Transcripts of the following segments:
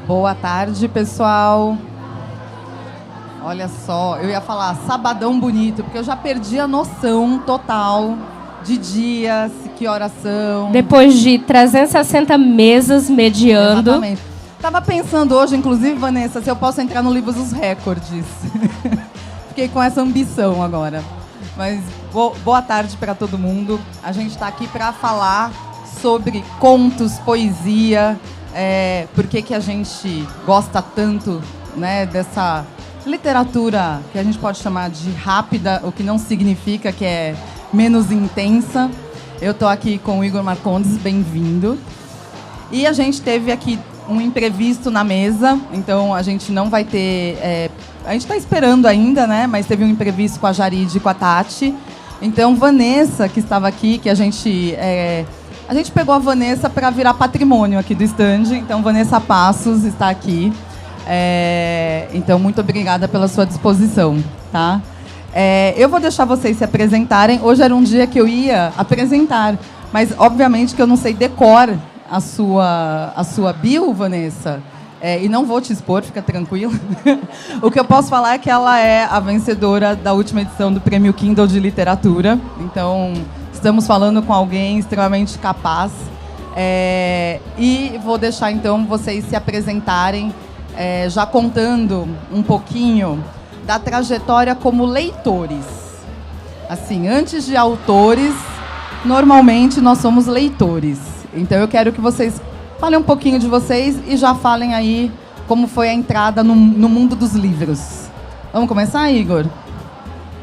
Boa tarde, pessoal. Olha só, eu ia falar sabadão bonito, porque eu já perdi a noção total de dias, que horas são. Depois de 360 mesas mediando. Exatamente. Tava pensando hoje, inclusive, Vanessa, se eu posso entrar no livro dos recordes. Fiquei com essa ambição agora. Mas boa tarde para todo mundo. A gente está aqui para falar sobre contos, poesia, por que a gente gosta tanto, né, dessa literatura que a gente pode chamar de rápida, o que não significa que é menos intensa. Eu estou aqui com o Igor Marcondes, bem-vindo. E a gente teve aqui um imprevisto na mesa, então a gente não vai ter... a gente está esperando ainda, né? Mas teve um imprevisto com a Jarid e com a Tati. Então, Vanessa, que estava aqui, que a gente pegou a Vanessa para virar patrimônio aqui do stand. Então, Vanessa Passos está aqui. Então, muito obrigada pela sua disposição, tá? Eu vou deixar vocês se apresentarem. Hoje era um dia que eu ia apresentar, mas, obviamente, que eu não sei decor a sua bio, Vanessa. E não vou te expor, fica tranquilo. O que eu posso falar é que ela é a vencedora da última edição do Prêmio Kindle de Literatura. Então, estamos falando com alguém extremamente capaz. E vou deixar, então, vocês se apresentarem, já contando um pouquinho da trajetória como leitores. Assim, antes de autores, normalmente nós somos leitores. Então, eu quero que vocês falem um pouquinho de vocês e já falem aí como foi a entrada no mundo dos livros. Vamos começar, Igor?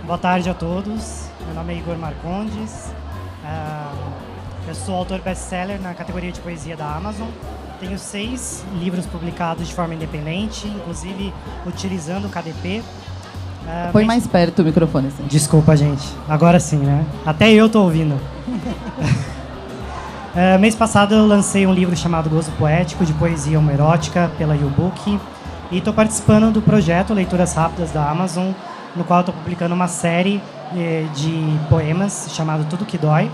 Boa tarde a todos. Meu nome é Igor Marcondes. Eu sou autor best-seller na categoria de poesia da Amazon. Tenho 6 livros publicados de forma independente, inclusive utilizando o KDP. Põe mais perto o microfone. Assim. Desculpa, gente. Agora sim, né? Até eu tô ouvindo. Mês passado eu lancei um livro chamado Gozo Poético, de poesia homoerótica, pela YouBook. E estou participando do projeto Leituras Rápidas da Amazon, no qual estou publicando uma série de poemas chamado Tudo Que Dói.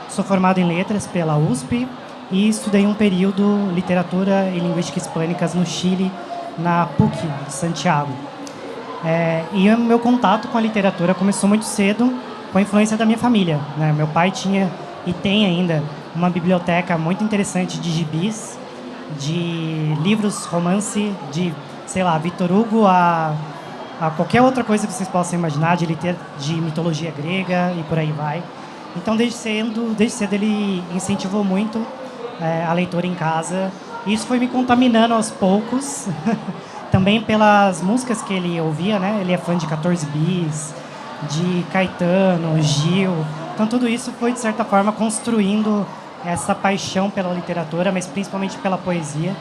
Sou formado em letras pela USP e estudei um período literatura e linguística hispânicas no Chile, na PUC de Santiago. E o meu contato com a literatura começou muito cedo, com a influência da minha família, né? Meu pai tinha e tem ainda uma biblioteca muito interessante de gibis, de livros, romance, de, sei lá, Victor Hugo a qualquer outra coisa que vocês possam imaginar, de mitologia grega e por aí vai. Então, desde cedo ele incentivou muito a leitura em casa. E isso foi me contaminando aos poucos, também pelas músicas que ele ouvia, né? Ele é fã de 14 Bis, de Caetano, Gil. Então, tudo isso foi, de certa forma, construindo essa paixão pela literatura, mas principalmente pela poesia.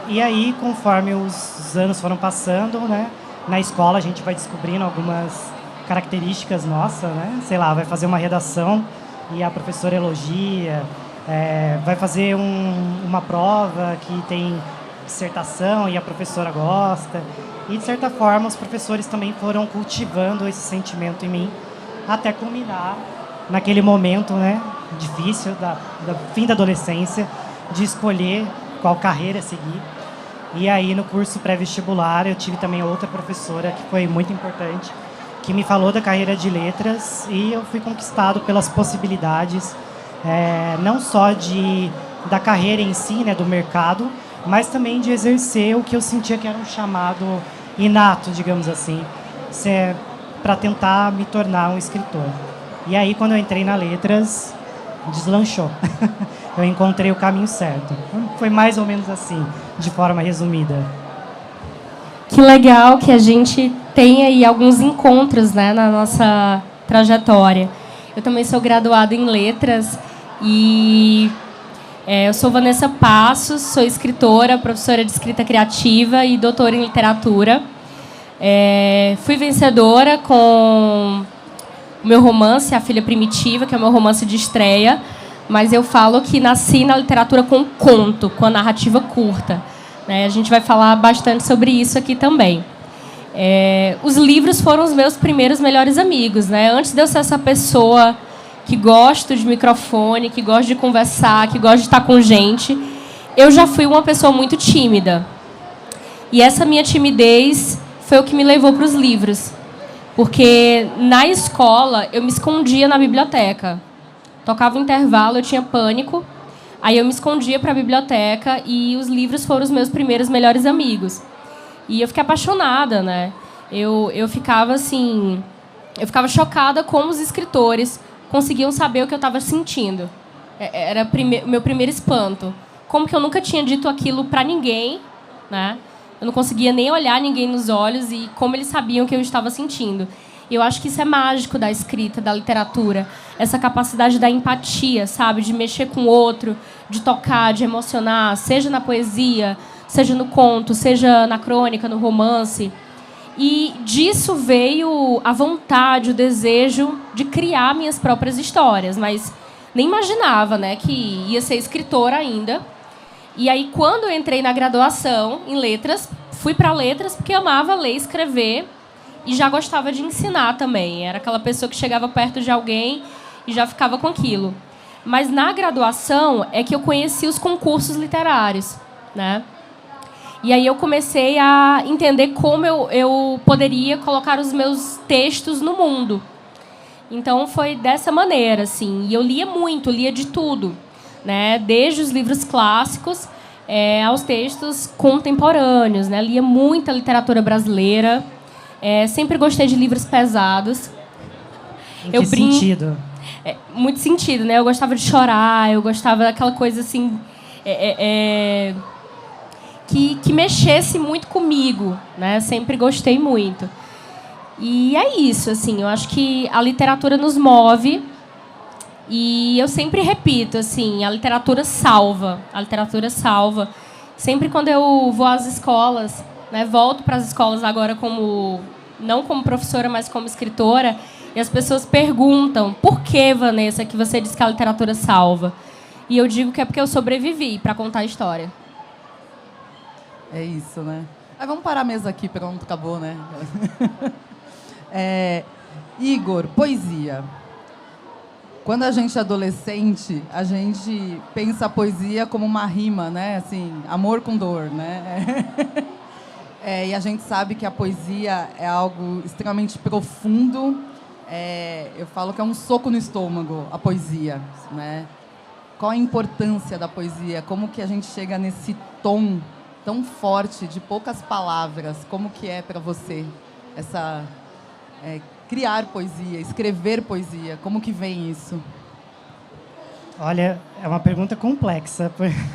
E aí, conforme os anos foram passando, né, na escola a gente vai descobrindo algumas características nossas, né? Sei lá, vai fazer uma redação e a professora elogia, vai fazer uma prova que tem dissertação e a professora gosta. E, de certa forma, os professores também foram cultivando esse sentimento em mim, até culminar naquele momento, né, difícil do fim da adolescência, de escolher qual carreira seguir. E aí, no curso pré-vestibular, eu tive também outra professora que foi muito importante, que me falou da carreira de letras, e eu fui conquistado pelas possibilidades, não só da carreira em si, né, do mercado, mas também de exercer o que eu sentia que era um chamado inato, digamos assim, para tentar me tornar um escritor. E aí, quando eu entrei na letras, deslanchou. Eu encontrei o caminho certo. Foi mais ou menos assim, de forma resumida. Que legal que a gente tenha aí alguns encontros, né, na nossa trajetória. Eu também sou graduada em letras e eu sou Vanessa Passos, sou escritora, professora de escrita criativa e doutora em literatura. Fui vencedora com o meu romance, A Filha Primitiva, que é o meu romance de estreia, mas eu falo que nasci na literatura com conto, com a narrativa curta. A gente vai falar bastante sobre isso aqui também. Os livros foram os meus primeiros melhores amigos, né? Antes de eu ser essa pessoa que gosta de microfone, que gosta de conversar, que gosta de estar com gente, eu já fui uma pessoa muito tímida. E essa minha timidez foi o que me levou para os livros. Porque na escola eu me escondia na biblioteca. Tocava o intervalo, eu tinha pânico. Aí eu me escondia para a biblioteca e os livros foram os meus primeiros melhores amigos. E eu fiquei apaixonada, né? Eu ficava assim... Eu ficava chocada como os escritores conseguiam saber o que eu estava sentindo. Era o meu primeiro espanto. Como que eu nunca tinha dito aquilo para ninguém, né? Eu não conseguia nem olhar ninguém nos olhos e como eles sabiam o que eu estava sentindo. Eu acho que isso é mágico da escrita, da literatura. Essa capacidade da empatia, sabe? De mexer com o outro, de tocar, de emocionar, seja na poesia, seja no conto, seja na crônica, no romance. E disso veio a vontade, o desejo de criar minhas próprias histórias. Mas nem imaginava, né, que ia ser escritora ainda. E aí, quando eu entrei na graduação em letras, fui para letras porque amava ler e escrever e já gostava de ensinar também. Era aquela pessoa que chegava perto de alguém e já ficava com aquilo. Mas na graduação é que eu conheci os concursos literários, né? E aí eu comecei a entender como eu poderia colocar os meus textos no mundo. Então foi dessa maneira, assim. E eu lia muito, lia de tudo, né? Desde os livros clássicos aos textos contemporâneos, né? Lia muita literatura brasileira. Sempre gostei de livros pesados. Em que sentido? Muito sentido, né? Eu gostava de chorar, eu gostava daquela coisa assim que mexesse muito comigo, né? Sempre gostei muito. E é isso, assim. Eu acho que a literatura nos move. E eu sempre repito, assim, a literatura salva. A literatura salva. Sempre quando eu vou às escolas, né, volto para as escolas agora não como professora, mas como escritora, e as pessoas perguntam: por que, Vanessa, que você diz que a literatura salva? E eu digo que é porque eu sobrevivi para contar a história. É isso, né? Vamos parar a mesa aqui, pronto, acabou, né? Igor, poesia. Quando a gente é adolescente, a gente pensa a poesia como uma rima, né? Assim, amor com dor, né? E a gente sabe que a poesia é algo extremamente profundo. Eu falo que é um soco no estômago, a poesia, né? Qual a importância da poesia? Como que a gente chega nesse tom tão forte, de poucas palavras? Como que é para você criar poesia, escrever poesia? Como que vem isso? Olha, é uma pergunta complexa.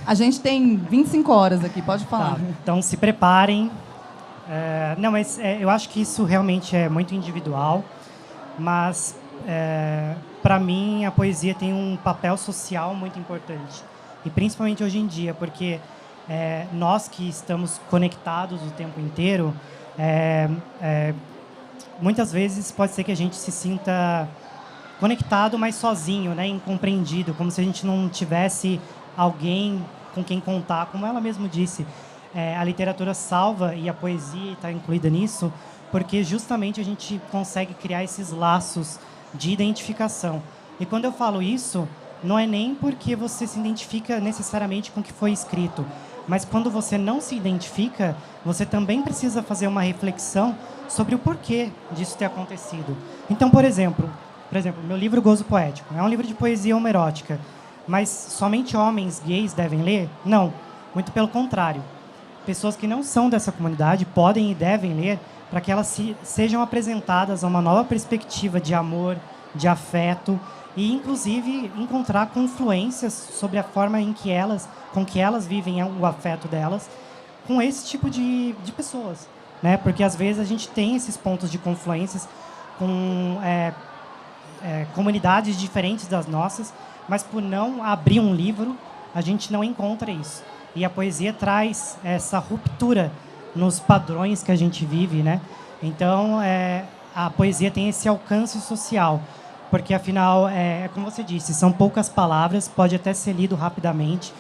A gente tem 25 horas aqui, pode falar. Tá, então se preparem. Não, mas eu acho que isso realmente é muito individual, mas para mim a poesia tem um papel social muito importante, e principalmente hoje em dia, porque nós que estamos conectados o tempo inteiro, muitas vezes pode ser que a gente se sinta conectado, mas sozinho, né, incompreendido, como se a gente não tivesse alguém com quem contar. Como ela mesma disse, a literatura salva, e a poesia está incluída nisso, porque justamente a gente consegue criar esses laços de identificação. E quando eu falo isso, não é nem porque você se identifica necessariamente com o que foi escrito, mas quando você não se identifica, você também precisa fazer uma reflexão sobre o porquê disso ter acontecido. Então, por exemplo, meu livro Gozo Poético é um livro de poesia homoerótica, mas somente homens gays devem ler? Não, muito pelo contrário. Pessoas que não são dessa comunidade podem e devem ler, para que elas sejam apresentadas a uma nova perspectiva de amor, de afeto, e inclusive encontrar confluências sobre a forma com que elas vivem o afeto delas com esse tipo de pessoas, né? Porque às vezes a gente tem esses pontos de confluências com comunidades diferentes das nossas, mas por não abrir um livro, a gente não encontra isso. E a poesia traz essa ruptura nos padrões que a gente vive, né? Então, a poesia tem esse alcance social, porque, afinal, como você disse, são poucas palavras, pode até ser lido rapidamente,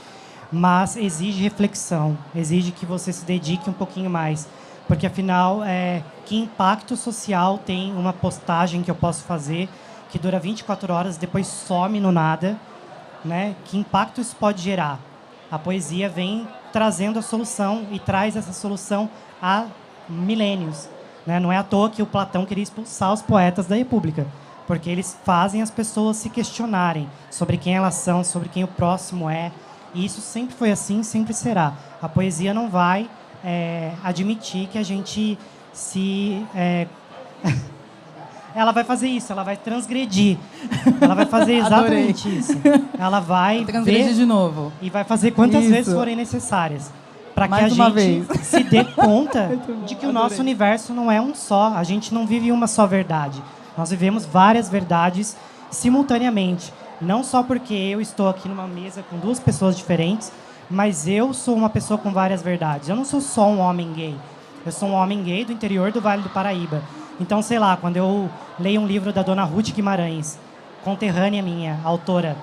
mas exige reflexão, exige que você se dedique um pouquinho mais, porque, afinal, que impacto social tem uma postagem que eu posso fazer, que dura 24 horas, depois some no nada, né? Que impacto isso pode gerar? A poesia vem trazendo a solução e traz essa solução há milênios, né? Não é à toa que o Platão queria expulsar os poetas da República, porque eles fazem as pessoas se questionarem sobre quem elas são, sobre quem o próximo é. E isso sempre foi assim, sempre será. A poesia não vai admitir que a gente se... Ela vai fazer isso, ela vai transgredir. Ela vai fazer exatamente isso. Ela vai transgredir de novo. E vai fazer quantas vezes forem necessárias. Para que a gente se dê conta de que o nosso universo não é um só. A gente não vive uma só verdade. Nós vivemos várias verdades simultaneamente. Não só porque eu estou aqui numa mesa com duas pessoas diferentes, mas eu sou uma pessoa com várias verdades. Eu não sou só um homem gay. Eu sou um homem gay do interior do Vale do Paraíba. Então, sei lá, quando eu leio um livro da dona Ruth Guimarães, conterrânea minha, autora,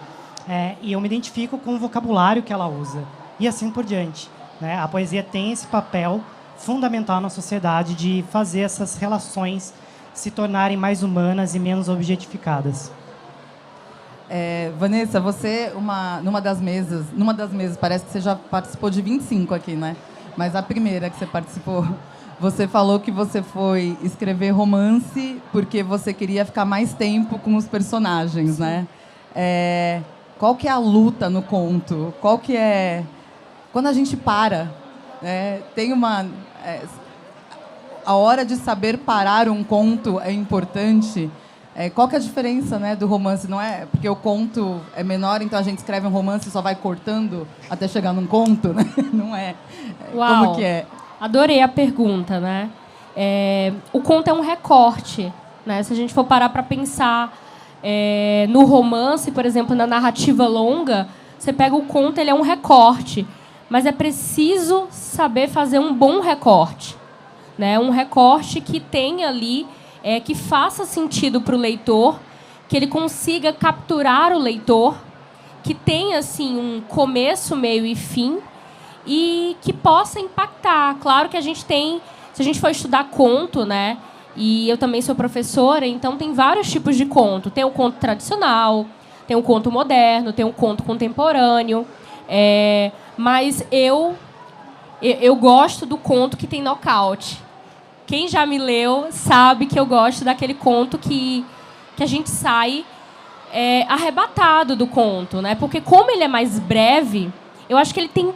e eu me identifico com o vocabulário que ela usa, e assim por diante, né? A poesia tem esse papel fundamental na sociedade de fazer essas relações se tornarem mais humanas e menos objetificadas. Vanessa, você, numa das mesas, parece que você já participou de 25 aqui, né? Mas a primeira que você participou... Você falou que você foi escrever romance porque você queria ficar mais tempo com os personagens, né? Qual que é a luta no conto? Qual que é... Quando a gente para, tem uma... a hora de saber parar um conto é importante. Qual que é a diferença, né, do romance? Não é porque o conto é menor, então a gente escreve um romance e só vai cortando até chegar num conto, né? Não é. Uau. Como que é? Adorei a pergunta, né? O conto é um recorte, né? Se a gente for parar para pensar no romance, por exemplo, na narrativa longa, você pega o conto, ele é um recorte, mas é preciso saber fazer um bom recorte, né? Um recorte que tenha ali, que faça sentido para o leitor, que ele consiga capturar o leitor, que tenha assim um começo, meio e fim, e que possa impactar. Claro que a gente tem, se a gente for estudar conto, né? E eu também sou professora, então tem vários tipos de conto. Tem o conto tradicional, tem o conto moderno, tem o conto contemporâneo. Mas eu gosto do conto que tem nocaute. Quem já me leu sabe que eu gosto daquele conto que a gente sai arrebatado do conto, né? Porque como ele é mais breve, eu acho que ele tem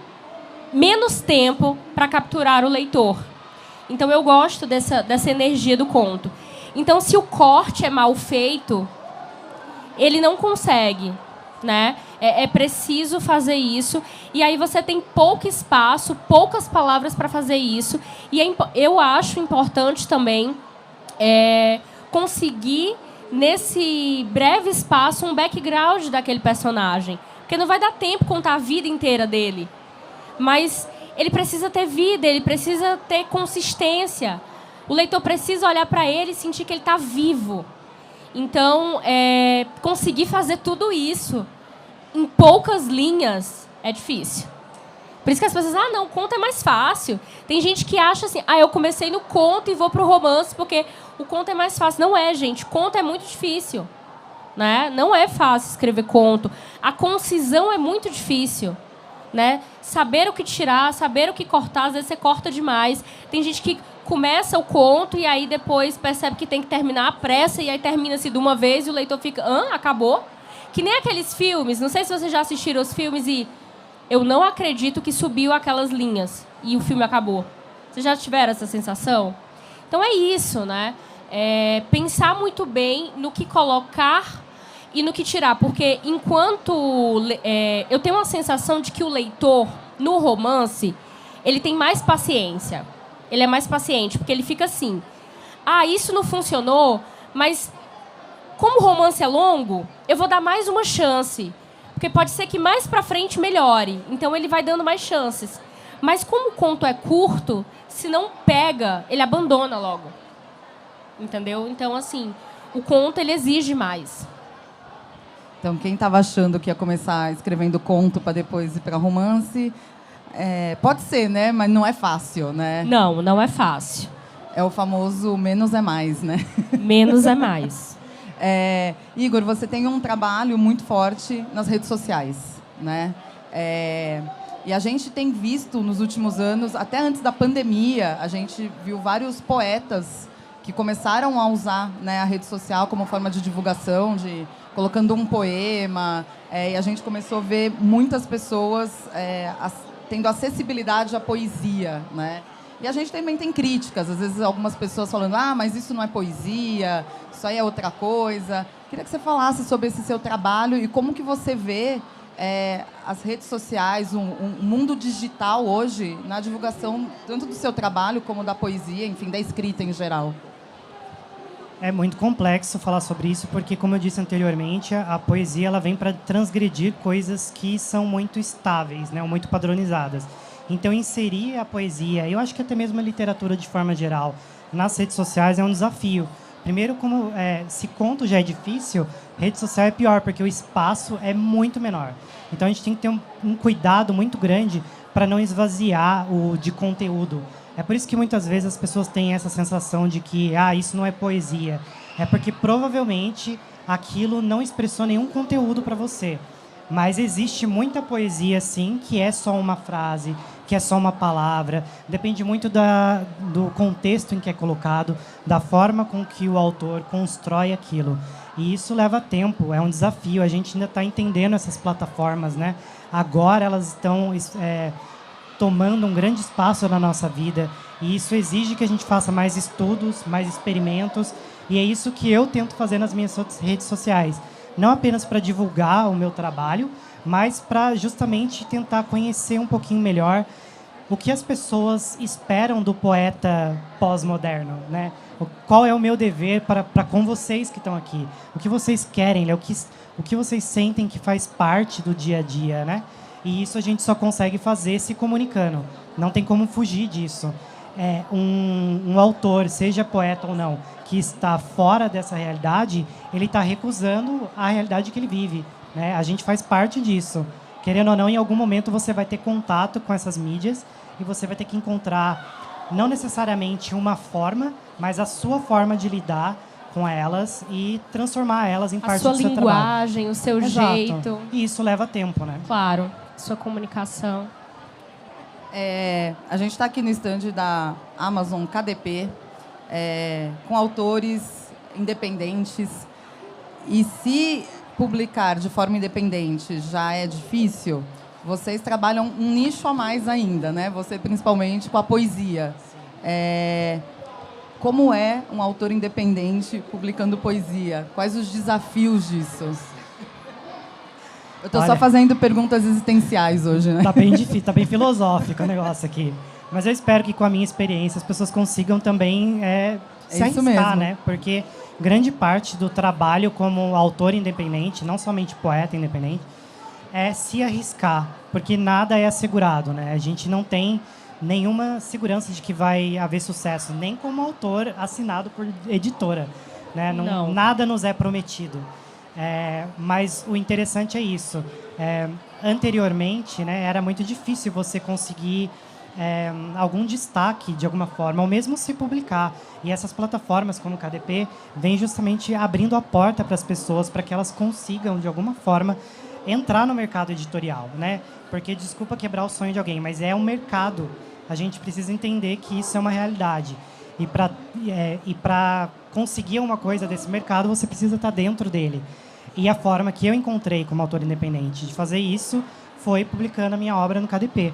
menos tempo para capturar o leitor. Então, eu gosto dessa energia do conto. Então, se o corte é mal feito, ele não consegue, né? É preciso fazer isso. E aí você tem pouco espaço, poucas palavras para fazer isso. E eu acho importante também conseguir, nesse breve espaço, um background daquele personagem. Porque não vai dar tempo contar a vida inteira dele. Mas ele precisa ter vida, ele precisa ter consistência. O leitor precisa olhar para ele e sentir que ele está vivo. Então, conseguir fazer tudo isso em poucas linhas é difícil. Por isso que as pessoas dizem, não, o conto é mais fácil. Tem gente que acha assim, eu comecei no conto e vou para o romance porque o conto é mais fácil. Não é, gente. Conto é muito difícil, né? Não é fácil escrever conto. A concisão é muito difícil. Né? Saber o que tirar, saber o que cortar, às vezes você corta demais. Tem gente que começa o conto e aí depois percebe que tem que terminar à pressa e aí termina-se de uma vez e o leitor fica, acabou? Que nem aqueles filmes, não sei se vocês já assistiram os filmes e eu não acredito que subiu aquelas linhas e o filme acabou. Vocês já tiveram essa sensação? Então é isso, né? Pensar muito bem no que colocar e no que tirar, porque enquanto eu tenho uma sensação de que o leitor, no romance, ele tem mais paciência. Ele é mais paciente, porque ele fica assim, isso não funcionou, mas como o romance é longo, eu vou dar mais uma chance, porque pode ser que mais pra frente melhore, então ele vai dando mais chances. Mas como o conto é curto, se não pega, ele abandona logo. Entendeu? Então, assim, o conto, ele exige mais. Então, quem estava achando que ia começar escrevendo conto para depois ir para romance, pode ser, né? Mas não é fácil, né? Não, não é fácil. É o famoso menos é mais, né? Menos é mais. Igor, você tem um trabalho muito forte nas redes sociais, né? E a gente tem visto nos últimos anos, até antes da pandemia, a gente viu vários poetas que começaram a usar, né, a rede social como forma de divulgação, colocando um poema. E a gente começou a ver muitas pessoas tendo acessibilidade à poesia, né? E a gente também tem críticas, às vezes algumas pessoas falando, mas isso não é poesia, isso aí é outra coisa. Queria que você falasse sobre esse seu trabalho e como que você vê as redes sociais, o mundo digital hoje, na divulgação tanto do seu trabalho como da poesia, enfim, da escrita em geral. É muito complexo falar sobre isso, porque, como eu disse anteriormente, a poesia ela vem para transgredir coisas que são muito estáveis, né, ou muito padronizadas. Então, inserir a poesia, eu acho que até mesmo a literatura de forma geral, nas redes sociais é um desafio. Primeiro, como se conto já é difícil, rede social é pior, porque o espaço é muito menor. Então, a gente tem que ter um cuidado muito grande para não esvaziar de conteúdo. É por isso que muitas vezes as pessoas têm essa sensação de que isso não é poesia. É porque provavelmente aquilo não expressou nenhum conteúdo para você. Mas existe muita poesia, sim, que é só uma frase, que é só uma palavra. Depende muito do contexto em que é colocado, da forma com que o autor constrói aquilo. E isso leva tempo, é um desafio. A gente ainda está entendendo essas plataformas, né? Agora elas estão tomando um grande espaço na nossa vida. E isso exige que a gente faça mais estudos, mais experimentos. E é isso que eu tento fazer nas minhas redes sociais. Não apenas para divulgar o meu trabalho, mas para justamente tentar conhecer um pouquinho melhor o que as pessoas esperam do poeta pós-moderno, né? Qual é o meu dever para com vocês que estão aqui? O que vocês querem, o que vocês sentem que faz parte do dia a dia, né? E isso a gente só consegue fazer se comunicando. Não tem como fugir disso. Um autor, seja poeta ou não, que está fora dessa realidade, ele está recusando a realidade que ele vive, né? A gente faz parte disso. Querendo ou não, em algum momento você vai ter contato com essas mídias e você vai ter que encontrar, não necessariamente uma forma, mas a sua forma de lidar com elas e transformar elas em parte do seu trabalho. A sua linguagem, o seu jeito. E isso leva tempo, né? Claro, sua comunicação. A gente está aqui no stand da Amazon KDP, com autores independentes. E se publicar de forma independente já é difícil, vocês trabalham um nicho a mais ainda, né? Você, principalmente, com a poesia. Como é um autor independente publicando poesia? Quais os desafios disso? Eu estou só fazendo perguntas existenciais hoje, né? Tá bem difícil, tá bem filosófico o negócio aqui. Mas eu espero que com a minha experiência as pessoas consigam também se arriscar, mesmo, né? Porque grande parte do trabalho como autor independente, não somente poeta independente, é se arriscar, porque nada é assegurado, né? A gente não tem nenhuma segurança de que vai haver sucesso, nem como autor assinado por editora, né? Não. Nada nos é prometido. Mas o interessante é isso. Anteriormente, né, era muito difícil você conseguir algum destaque de alguma forma, ou mesmo se publicar. E essas plataformas como o KDP vêm justamente abrindo a porta para as pessoas, para que elas consigam, de alguma forma, entrar no mercado editorial, né? Porque, desculpa quebrar o sonho de alguém, mas é um mercado. A gente precisa entender que isso é uma realidade. E para conseguir uma coisa desse mercado, você precisa estar dentro dele. E a forma que eu encontrei como autor independente de fazer isso foi publicando a minha obra no KDP.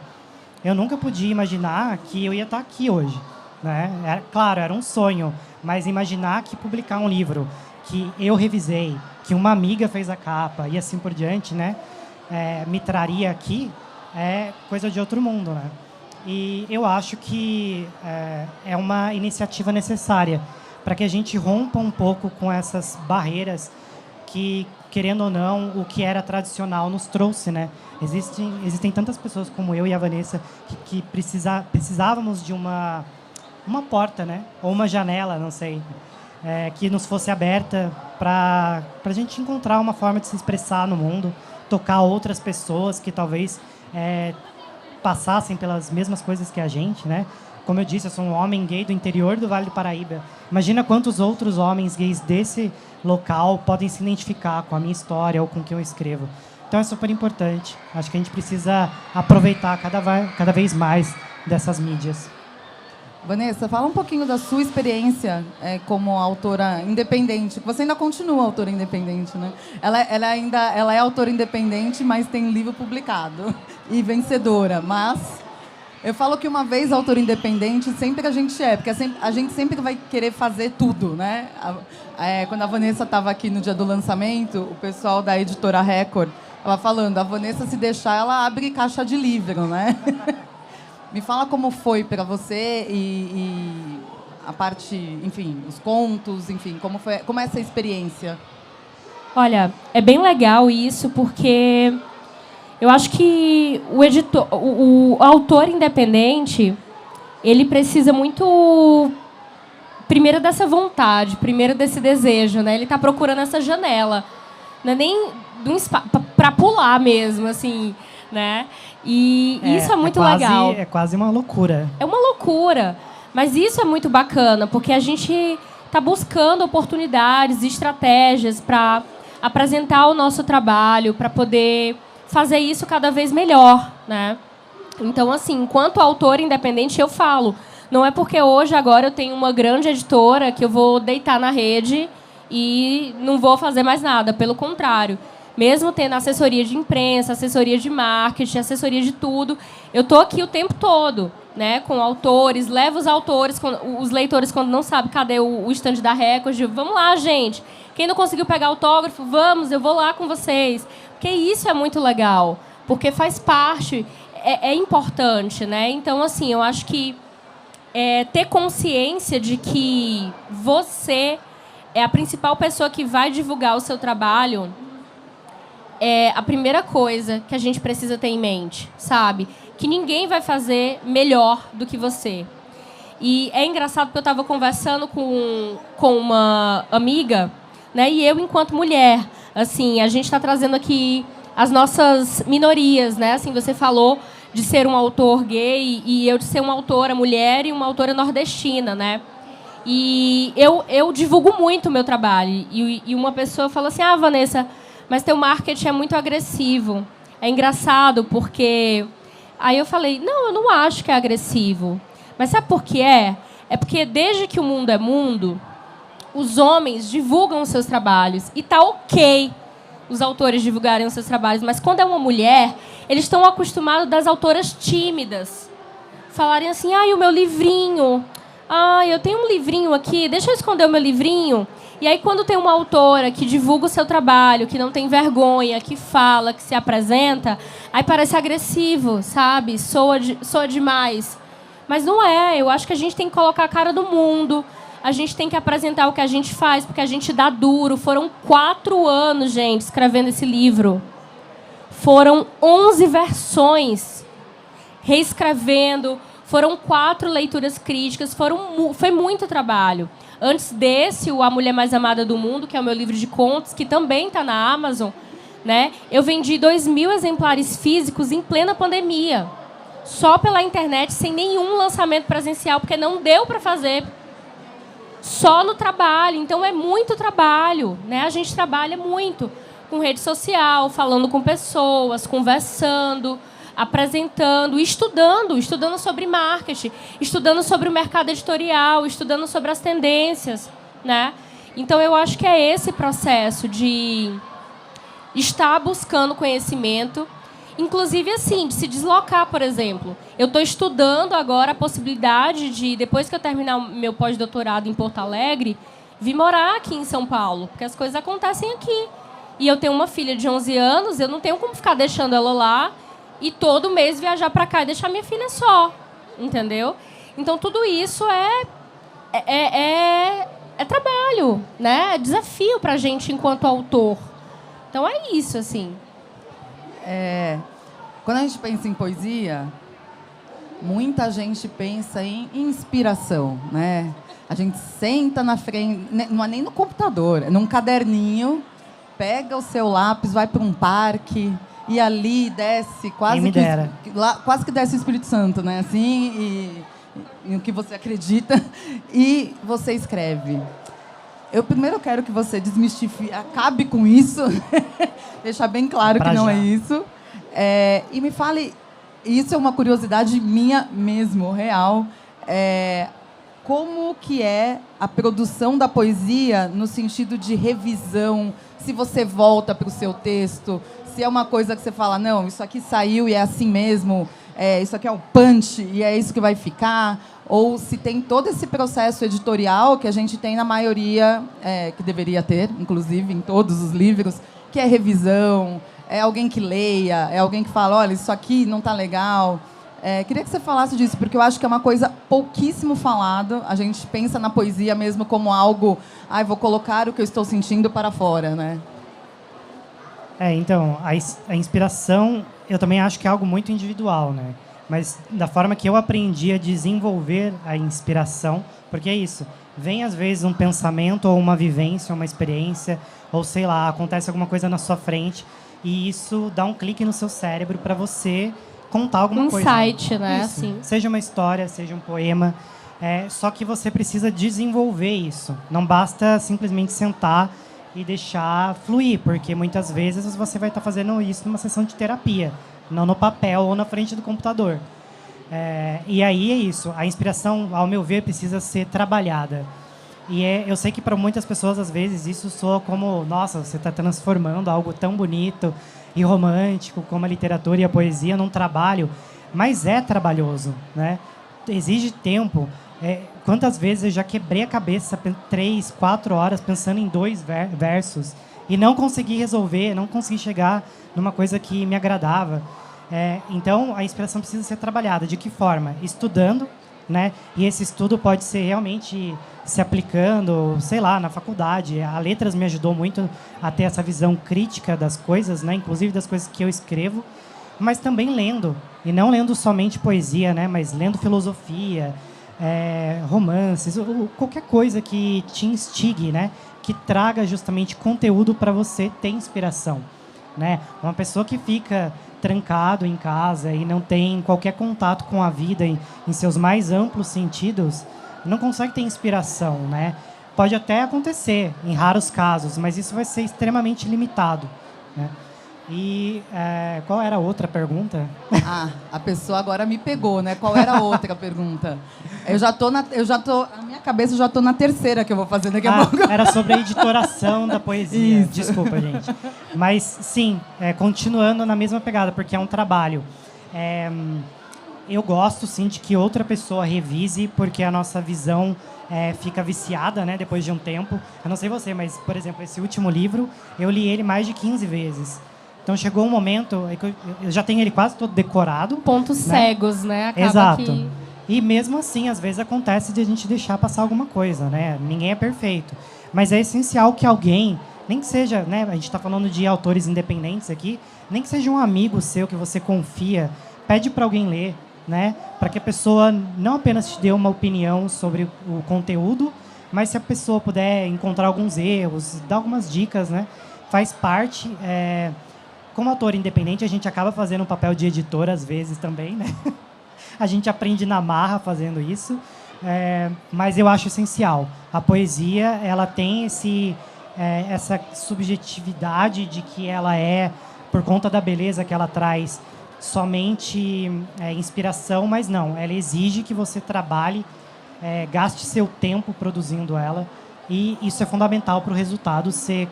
Eu nunca podia imaginar que eu ia estar aqui hoje, né? Claro, era um sonho, mas imaginar que publicar um livro que eu revisei, que uma amiga fez a capa e assim por diante, né, me traria aqui, é coisa de outro mundo, né? E eu acho que é uma iniciativa necessária para que a gente rompa um pouco com essas barreiras que, querendo ou não, o que era tradicional nos trouxe, né? Existem tantas pessoas como eu e a Vanessa que precisávamos de uma porta, né? Ou uma janela, não sei, que nos fosse aberta para a gente encontrar uma forma de se expressar no mundo, tocar outras pessoas que talvez passassem pelas mesmas coisas que a gente, né? Como eu disse, eu sou um homem gay do interior do Vale do Paraíba. Imagina quantos outros homens gays desse local podem se identificar com a minha história ou com o que eu escrevo. Então é super importante. Acho que a gente precisa aproveitar cada vez mais dessas mídias. Vanessa, fala um pouquinho da sua experiência como autora independente. Você ainda continua autora independente, né? Ela é autora independente, mas tem livro publicado e vencedora. Mas eu falo que uma vez autora independente, sempre a gente porque a gente sempre vai querer fazer tudo, né? Quando a Vanessa estava aqui no dia do lançamento, o pessoal da editora Record estava falando, a Vanessa, se deixar, ela abre caixa de livro, né? Me fala como foi para você e a parte, enfim, os contos, enfim, como é essa experiência? Olha, é bem legal isso, porque eu acho que o autor independente, ele precisa muito, primeiro, dessa vontade, primeiro desse desejo, né? Ele está procurando essa janela, não é nem para pular mesmo, assim, né? E isso é muito legal. É quase uma loucura. É uma loucura. Mas isso é muito bacana, porque a gente está buscando oportunidades, estratégias para apresentar o nosso trabalho, para poder fazer isso cada vez melhor, né? Então, assim, enquanto autora independente, eu falo, não é porque hoje, agora, eu tenho uma grande editora que eu vou deitar na rede e não vou fazer mais nada. Pelo contrário. Mesmo tendo assessoria de imprensa, assessoria de marketing, assessoria de tudo, eu estou aqui o tempo todo, né, com autores, levo os autores, os leitores, quando não sabem cadê o stand da Record, digo, vamos lá, gente. Quem não conseguiu pegar autógrafo, vamos, eu vou lá com vocês. Porque isso é muito legal, porque faz parte, é importante, né? Então, assim, eu acho que ter consciência de que você é a principal pessoa que vai divulgar o seu trabalho é a primeira coisa que a gente precisa ter em mente, sabe? Que ninguém vai fazer melhor do que você. E é engraçado porque eu estava conversando com uma amiga, né? E eu, enquanto mulher, assim, a gente está trazendo aqui as nossas minorias, né? Assim, você falou de ser um autor gay e eu de ser uma autora mulher e uma autora nordestina, né? E eu divulgo muito o meu trabalho. E uma pessoa falou assim, Vanessa, mas teu marketing é muito agressivo. É engraçado porque... Aí eu falei, não, eu não acho que é agressivo. Mas sabe por que é? É porque desde que o mundo é mundo, os homens divulgam os seus trabalhos. E tá ok os autores divulgarem os seus trabalhos. Mas quando é uma mulher, eles estão acostumados das autoras tímidas falarem assim, o meu livrinho. Eu tenho um livrinho aqui, deixa eu esconder o meu livrinho. E aí, quando tem uma autora que divulga o seu trabalho, que não tem vergonha, que fala, que se apresenta, aí parece agressivo, sabe? Soa demais. Mas não é. Eu acho que a gente tem que colocar a cara do mundo. A gente tem que apresentar o que a gente faz, porque a gente dá duro. Foram 4 anos, gente, escrevendo esse livro. Foram 11 versões, reescrevendo. Foram 4 leituras críticas. Foi muito trabalho. Antes desse, o A Mulher Mais Amada do Mundo, que é o meu livro de contos, que também está na Amazon, né? Eu vendi 2.000 exemplares físicos em plena pandemia. Só pela internet, sem nenhum lançamento presencial, porque não deu para fazer. Só no trabalho. Então, é muito trabalho, né? A gente trabalha muito com rede social, falando com pessoas, conversando, apresentando, estudando sobre marketing, estudando sobre o mercado editorial, estudando sobre as tendências, né? Então, eu acho que é esse processo de estar buscando conhecimento, inclusive, assim, de se deslocar, por exemplo. Eu estou estudando agora a possibilidade de, depois que eu terminar o meu pós-doutorado em Porto Alegre, vir morar aqui em São Paulo, porque as coisas acontecem aqui. E eu tenho uma filha de 11 anos, eu não tenho como ficar deixando ela lá e todo mês viajar para cá e deixar minha filha só, entendeu? Então, tudo isso é trabalho, né? É desafio para a gente enquanto autor. Então, é isso, assim. Quando a gente pensa em poesia, muita gente pensa em inspiração, né? A gente senta na frente, não é nem no computador, é num caderninho, pega o seu lápis, vai para um parque e ali desce quase que desce o Espírito Santo, né? Assim, e o que você acredita, e você escreve. Eu primeiro quero que você desmistifique, acabe com isso, deixar bem claro que não é isso. E me fale, isso é uma curiosidade minha mesmo, real, como que é a produção da poesia no sentido de revisão, se você volta para o seu texto, se é uma coisa que você fala, não, isso aqui saiu e é assim mesmo, isso aqui é o punch e é isso que vai ficar, ou se tem todo esse processo editorial que a gente tem na maioria, que deveria ter, inclusive, em todos os livros, que é revisão, é alguém que leia, é alguém que fala, olha, isso aqui não está legal. Queria que você falasse disso, porque eu acho que é uma coisa pouquíssimo falado. A gente pensa na poesia mesmo como algo, vou colocar o que eu estou sentindo para fora, né? Então, a inspiração, eu também acho que é algo muito individual, né? Mas da forma que eu aprendi a desenvolver a inspiração, porque é isso, vem às vezes um pensamento ou uma vivência, uma experiência, ou sei lá, acontece alguma coisa na sua frente, e isso dá um clique no seu cérebro para você contar alguma coisa. Insight, né? Assim. Seja uma história, seja um poema. Só que você precisa desenvolver isso. Não basta simplesmente sentar e deixar fluir, porque muitas vezes você vai estar fazendo isso numa sessão de terapia, não no papel ou na frente do computador. E aí é isso. A inspiração, ao meu ver, precisa ser trabalhada. E eu sei que para muitas pessoas, às vezes, isso soa como, nossa, você está transformando algo tão bonito e romântico como a literatura e a poesia num trabalho, mas é trabalhoso, né? Exige tempo. Quantas vezes eu já quebrei a cabeça 3, 4 horas pensando em 2 versos e não consegui resolver, não consegui chegar numa coisa que me agradava. Então, a inspiração precisa ser trabalhada. De que forma? Estudando, né? E esse estudo pode ser realmente se aplicando, sei lá, na faculdade. A Letras me ajudou muito a ter essa visão crítica das coisas, né? Inclusive das coisas que eu escrevo, mas também lendo. E não lendo somente poesia, né? Mas lendo filosofia, romances, qualquer coisa que te instigue, né? Que traga justamente conteúdo para você ter inspiração, né? Uma pessoa que fica trancado em casa e não tem qualquer contato com a vida em seus mais amplos sentidos, não consegue ter inspiração, né? Pode até acontecer em raros casos, mas isso vai ser extremamente limitado, né? E qual era a outra pergunta? A pessoa agora me pegou, né? Qual era a outra pergunta? Na minha cabeça eu já tô na terceira que eu vou fazer daqui a pouco. Era sobre a editoração da poesia. Isso. Desculpa, gente. Mas sim, continuando na mesma pegada, porque é um trabalho. Eu gosto, sim, de que outra pessoa revise, porque a nossa visão fica viciada, né, depois de um tempo. Eu não sei você, mas, por exemplo, esse último livro, eu li ele mais de 15 vezes. Então, chegou um momento que eu já tenho ele quase todo decorado. Pontos cegos, né? Acaba Exato. Que... E mesmo assim, às vezes acontece de a gente deixar passar alguma coisa, né? Ninguém é perfeito. Mas é essencial que alguém, nem que seja, né, a gente está falando de autores independentes aqui, nem que seja um amigo seu que você confia, pede para alguém ler, né? Para que a pessoa não apenas te dê uma opinião sobre o conteúdo, mas se a pessoa puder encontrar alguns erros, dar algumas dicas, né? Faz parte. Como autor independente, a gente acaba fazendo um papel de editor às vezes também, né? A gente aprende na marra fazendo isso, mas eu acho essencial. A poesia, ela tem essa subjetividade de que ela por conta da beleza que ela traz, somente inspiração, mas não. Ela exige que você trabalhe, gaste seu tempo produzindo ela, e isso é fundamental para o resultado ser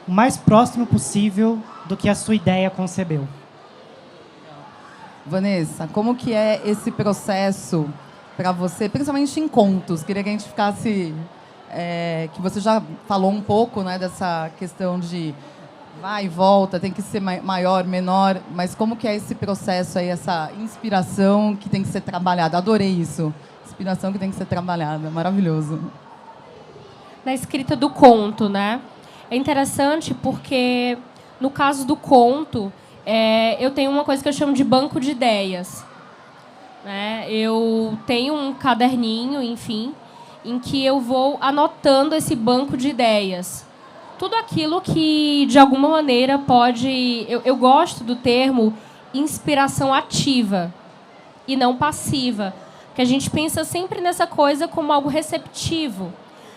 o mais próximo possível do que a sua ideia concebeu. Vanessa, como que é esse processo para você, principalmente em contos? Queria que a gente ficasse... que você já falou um pouco, né, dessa questão de vai e volta, tem que ser maior, menor, mas como que é esse processo aí, essa inspiração que tem que ser trabalhada? Adorei isso. Inspiração que tem que ser trabalhada. Maravilhoso. Na escrita do conto, né? É interessante porque, no caso do conto, eu tenho uma coisa que eu chamo de banco de ideias, né? Eu tenho um caderninho, enfim, em que eu vou anotando esse banco de ideias. Tudo aquilo que, de alguma maneira, pode... Eu gosto do termo inspiração ativa e não passiva, que a gente pensa sempre nessa coisa como algo receptivo.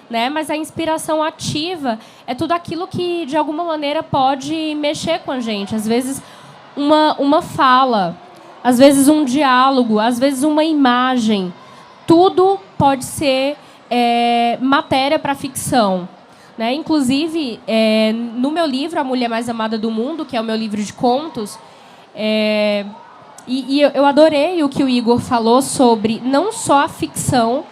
né? Mas a inspiração ativa é tudo aquilo que, de alguma maneira, pode mexer com a gente. Às vezes, uma fala, às vezes um diálogo, às vezes uma imagem. Tudo pode ser matéria para ficção. Né? Inclusive, no meu livro, A Mulher Mais Amada do Mundo, que é o meu livro de contos, e eu adorei o que o Igor falou sobre não só a ficção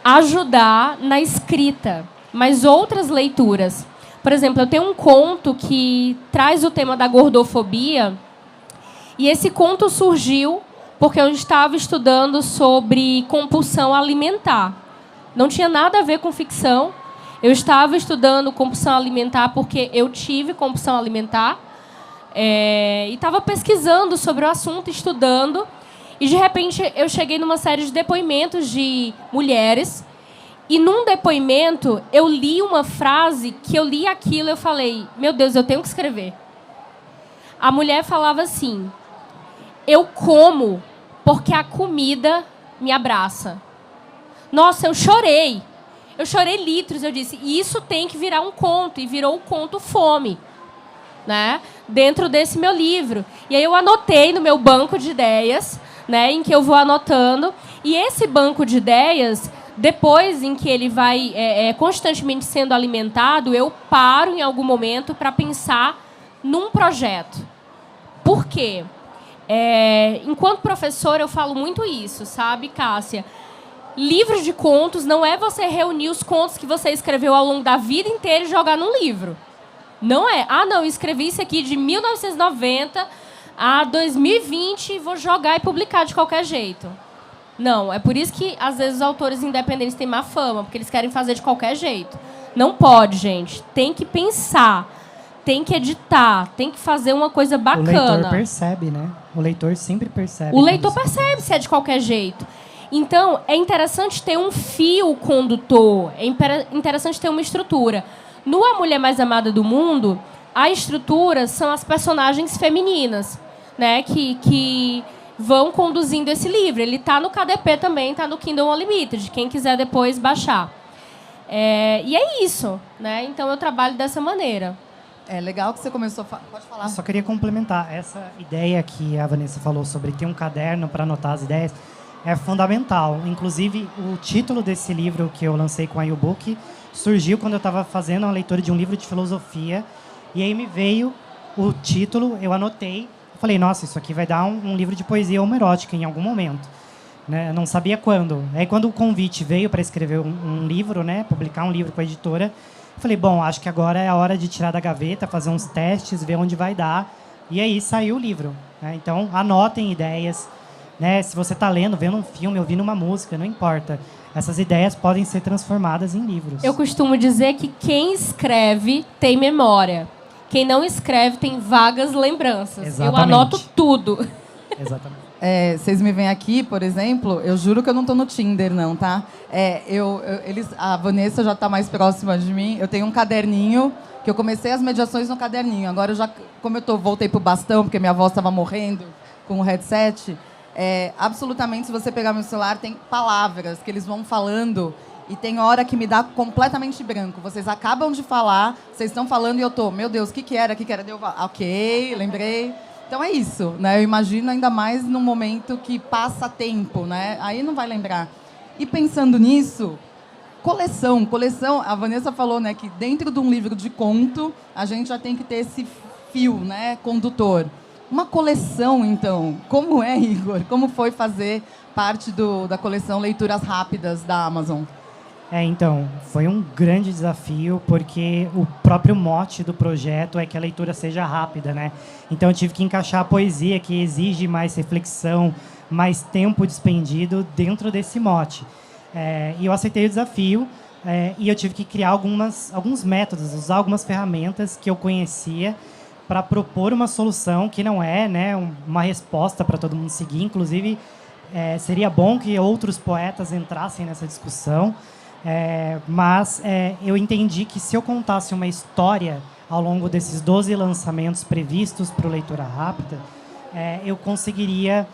ajudar na escrita, mas outras leituras. Por exemplo, eu tenho um conto que traz o tema da gordofobia, e esse conto surgiu porque eu estava estudando sobre compulsão alimentar. Não tinha nada a ver com ficção. Eu estava estudando compulsão alimentar porque eu tive compulsão alimentar. E estava pesquisando sobre o assunto, estudando. E, de repente, eu cheguei numa série de depoimentos de mulheres. E, num depoimento, eu li uma frase que eu li aquilo e eu falei, meu Deus, eu tenho que escrever. A mulher falava assim, eu como porque a comida me abraça. Nossa, eu chorei. Eu chorei litros. Eu disse, isso tem que virar um conto. E virou o conto Fome, né? Dentro desse meu livro. E aí eu anotei no meu banco de ideias, né, em que eu vou anotando. E esse banco de ideias, depois em que ele vai constantemente sendo alimentado, eu paro em algum momento para pensar num projeto. Por quê? Enquanto professora, eu falo muito isso, sabe, Cássia? Livro de contos não é você reunir os contos que você escreveu ao longo da vida inteira e jogar num livro. Não é. Ah, não, eu escrevi isso aqui de 1990 a 2020 e vou jogar e publicar de qualquer jeito. Não, é por isso que, às vezes, os autores independentes têm má fama, porque eles querem fazer de qualquer jeito. Não pode, gente. Tem que pensar, tem que editar, tem que fazer uma coisa bacana. O leitor percebe, né? O leitor sempre percebe. O leitor percebe se é de qualquer jeito. Então, é interessante ter um fio condutor, é interessante ter uma estrutura. No A Mulher Mais Amada do Mundo, a estrutura são as personagens femininas, né, que vão conduzindo esse livro. Ele está no KDP também, está no Kindle Unlimited, quem quiser depois baixar. E é isso, né? Então, eu trabalho dessa maneira. É legal que você começou a pode falar. Eu só queria complementar. Essa ideia que a Vanessa falou sobre ter um caderno para anotar as ideias é fundamental. Inclusive, o título desse livro que eu lancei com a U-Book surgiu quando eu estava fazendo uma leitura de um livro de filosofia. E aí me veio o título, eu anotei. Falei, nossa, isso aqui vai dar um livro de poesia homerótica em algum momento. Né? Eu não sabia quando. Aí, quando o convite veio para escrever um livro, né, publicar um livro com a editora, falei, bom, acho que agora é a hora de tirar da gaveta, fazer uns testes, ver onde vai dar. E aí saiu o livro. Né? Então, anotem ideias. Né? Se você está lendo, vendo um filme, ouvindo uma música, não importa. Essas ideias podem ser transformadas em livros. Eu costumo dizer que quem escreve tem memória. Quem não escreve tem vagas lembranças. Exatamente. Eu anoto tudo. Exatamente. Vocês me veem aqui, por exemplo, eu juro que eu não estou no Tinder, não, tá? A Vanessa já está mais próxima de mim. Eu tenho um caderninho, que eu comecei as mediações no caderninho. Agora, como eu voltei para o bastão, porque minha voz estava morrendo com o headset, absolutamente, se você pegar meu celular, tem palavras que eles vão falando e tem hora que me dá completamente branco. Vocês acabam de falar, vocês estão falando e eu tô, meu Deus, o que era? Deu, ok, lembrei. Então é isso, né? Eu imagino ainda mais num momento que passa tempo, né? Aí não vai lembrar. E pensando nisso, coleção, a Vanessa falou, né, que dentro de um livro de conto, a gente já tem que ter esse fio, né, condutor. Uma coleção, então, como é, Igor? Como foi fazer parte da coleção Leituras Rápidas da Amazon? Então, foi um grande desafio, porque o próprio mote do projeto é que a leitura seja rápida, né? Então, eu tive que encaixar a poesia, que exige mais reflexão, mais tempo despendido dentro desse mote. E eu aceitei o desafio, e eu tive que criar alguns métodos, usar algumas ferramentas que eu conhecia para propor uma solução que não é, né, uma resposta para todo mundo seguir. Inclusive, seria bom que outros poetas entrassem nessa discussão. Mas eu entendi que se eu contasse uma história ao longo desses 12 lançamentos previstos para o Leitura Rápida, eu conseguiria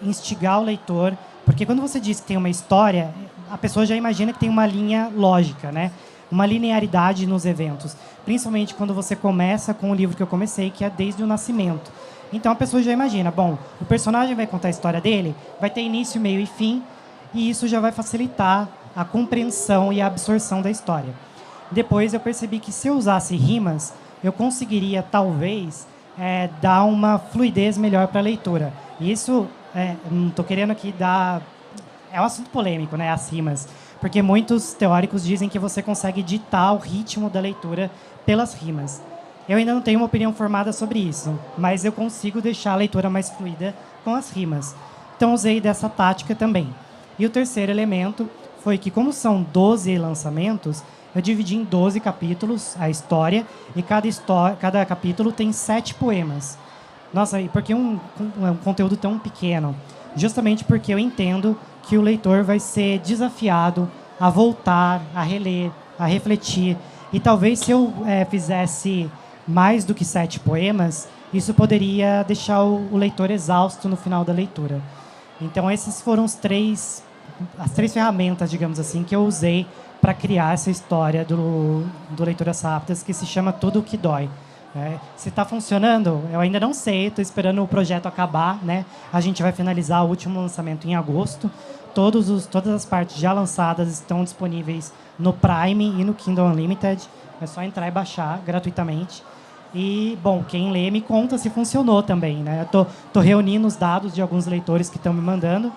instigar o leitor, porque quando você diz que tem uma história, a pessoa já imagina que tem uma linha lógica, né? Uma linearidade nos eventos. Principalmente quando você começa com o livro que eu comecei, que é Desde o Nascimento. Então a pessoa já imagina, bom, o personagem vai contar a história dele, vai ter início, meio e fim, e isso já vai facilitar a compreensão e a absorção da história. Depois eu percebi que se eu usasse rimas, eu conseguiria, talvez, dar uma fluidez melhor para a leitura. E isso, não estou querendo aqui dar... É um assunto polêmico, né, as rimas, porque muitos teóricos dizem que você consegue ditar o ritmo da leitura pelas rimas. Eu ainda não tenho uma opinião formada sobre isso, mas eu consigo deixar a leitura mais fluida com as rimas. Então, usei dessa tática também. E o terceiro elemento foi que, como são 12 lançamentos, eu dividi em 12 capítulos a história, e cada capítulo tem 7 poemas. Nossa, e por que um conteúdo tão pequeno? Justamente porque eu entendo que o leitor vai ser desafiado a voltar, a reler, a refletir. E talvez se eu fizesse mais do que 7 poemas, isso poderia deixar o leitor exausto no final da leitura. Então, esses foram as três ferramentas, digamos assim, que eu usei para criar essa história do Leituras Rápidas, que se chama Tudo o que Dói. Se está funcionando, eu ainda não sei, estou esperando o projeto acabar, né? A gente vai finalizar o último lançamento em agosto. Todas as partes já lançadas estão disponíveis no Prime e no Kindle Unlimited. É só entrar e baixar gratuitamente. E, bom, quem lê me conta se funcionou também, né? Eu tô reunindo os dados de alguns leitores que estão me mandando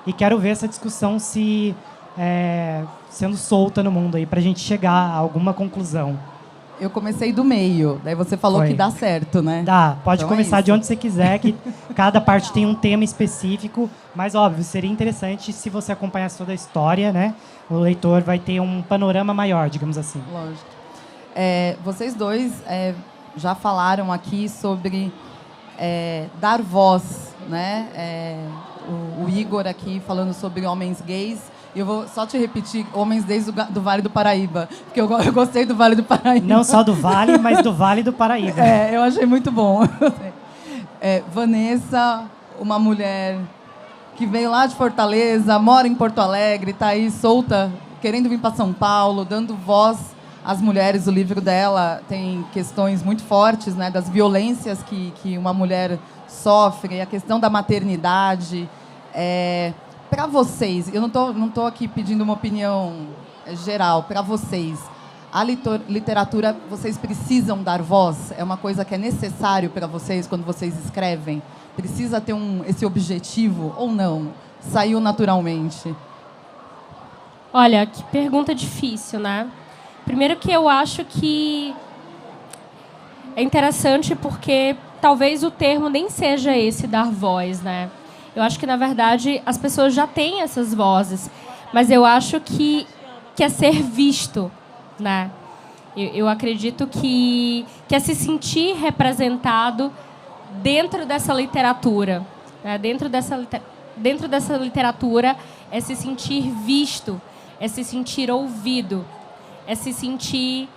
e quero ver essa discussão sendo solta no mundo aí, para a gente chegar a alguma conclusão. Eu comecei do meio, daí você falou que dá certo, né? Dá, pode então começar de onde você quiser, que cada parte tem um tema específico, mas, óbvio, seria interessante se você acompanhasse toda a história, né? O leitor vai ter um panorama maior, digamos assim. Lógico. Vocês dois já falaram aqui sobre dar voz, né? O Igor aqui falando sobre homens gays. E eu vou só te repetir, homens desde do Vale do Paraíba, porque eu gostei do Vale do Paraíba. Não só do Vale, mas do Vale do Paraíba. Eu achei muito bom. Vanessa, uma mulher que veio lá de Fortaleza, mora em Porto Alegre, está aí solta, querendo vir para São Paulo, dando voz às mulheres. O livro dela tem questões muito fortes, né, das violências que uma mulher sofre, a questão da maternidade. Para vocês, eu não tô aqui pedindo uma opinião geral, para vocês, a literatura, vocês precisam dar voz? É uma coisa que é necessário para vocês quando vocês escrevem? Precisa ter esse objetivo ou não? Saiu naturalmente? Olha, que pergunta difícil, né? Primeiro que eu acho que é interessante porque talvez o termo nem seja esse, dar voz, né? Eu acho que, na verdade, as pessoas já têm essas vozes, mas eu acho que é ser visto, né? Eu acredito que é se sentir representado dentro dessa literatura, né? Dentro dessa literatura é se sentir visto, é se sentir ouvido, é se sentir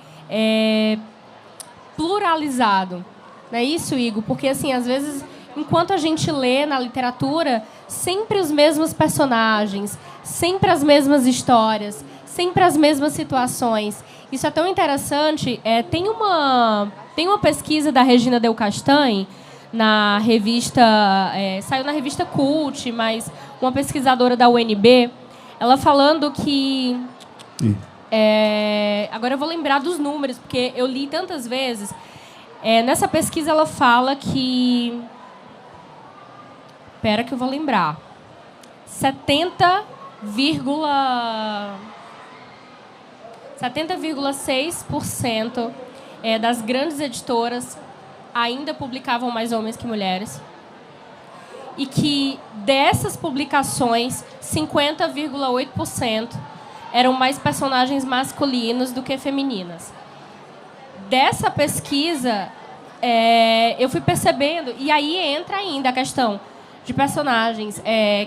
pluralizado. Não é isso, Igor? Porque, assim, às vezes, enquanto a gente lê na literatura, sempre os mesmos personagens, sempre as mesmas histórias, sempre as mesmas situações. Isso é tão interessante. Tem uma pesquisa da Regina Del Castanhe, na revista... saiu na revista Cult, mas uma pesquisadora da UNB, ela falando que... agora eu vou lembrar dos números, porque eu li tantas vezes. Nessa pesquisa ela fala que... Espera que eu vou lembrar. 70,6% das grandes editoras ainda publicavam mais homens que mulheres. E que dessas publicações, 50,8% eram mais personagens masculinos do que femininas. Dessa pesquisa, eu fui percebendo, e aí entra ainda a questão de personagens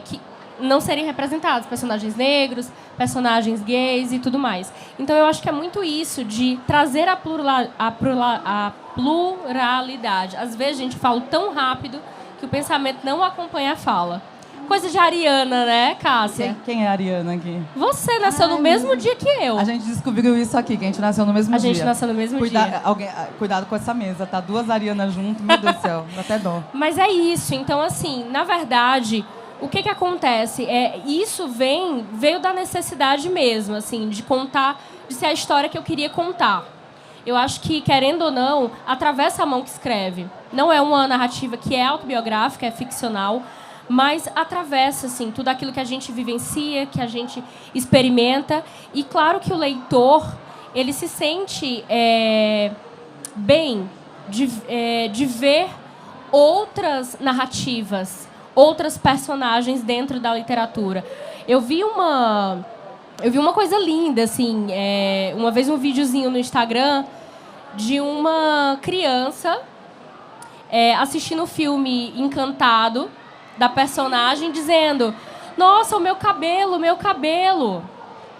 que não serem representados, personagens negros, personagens gays e tudo mais. Então, eu acho que é muito isso, de trazer a pluralidade. Às vezes, a gente fala tão rápido que o pensamento não acompanha a fala. Coisa de ariana, né, Cássia? Quem é a Ariana aqui? Você nasceu no mesmo dia que eu. A gente descobriu isso aqui, que a gente nasceu no mesmo dia. A gente nasceu no mesmo dia. Cuidado com essa mesa, tá? 2 Arianas junto, meu Deus do céu, dá até dó. Mas é isso. Então, assim, na verdade, o que acontece? Isso veio da necessidade mesmo, assim, de contar, de ser a história que eu queria contar. Eu acho que, querendo ou não, atravessa a mão que escreve. Não é uma narrativa que é autobiográfica, é ficcional, mas atravessa, assim, tudo aquilo que a gente vivencia, que a gente experimenta. E claro que o leitor, ele se sente bem de ver outras narrativas, outras personagens dentro da literatura. Eu vi uma coisa linda, assim, uma vez um videozinho no Instagram de uma criança assistindo o filme Encantado, da personagem, dizendo: nossa, o meu cabelo, meu cabelo.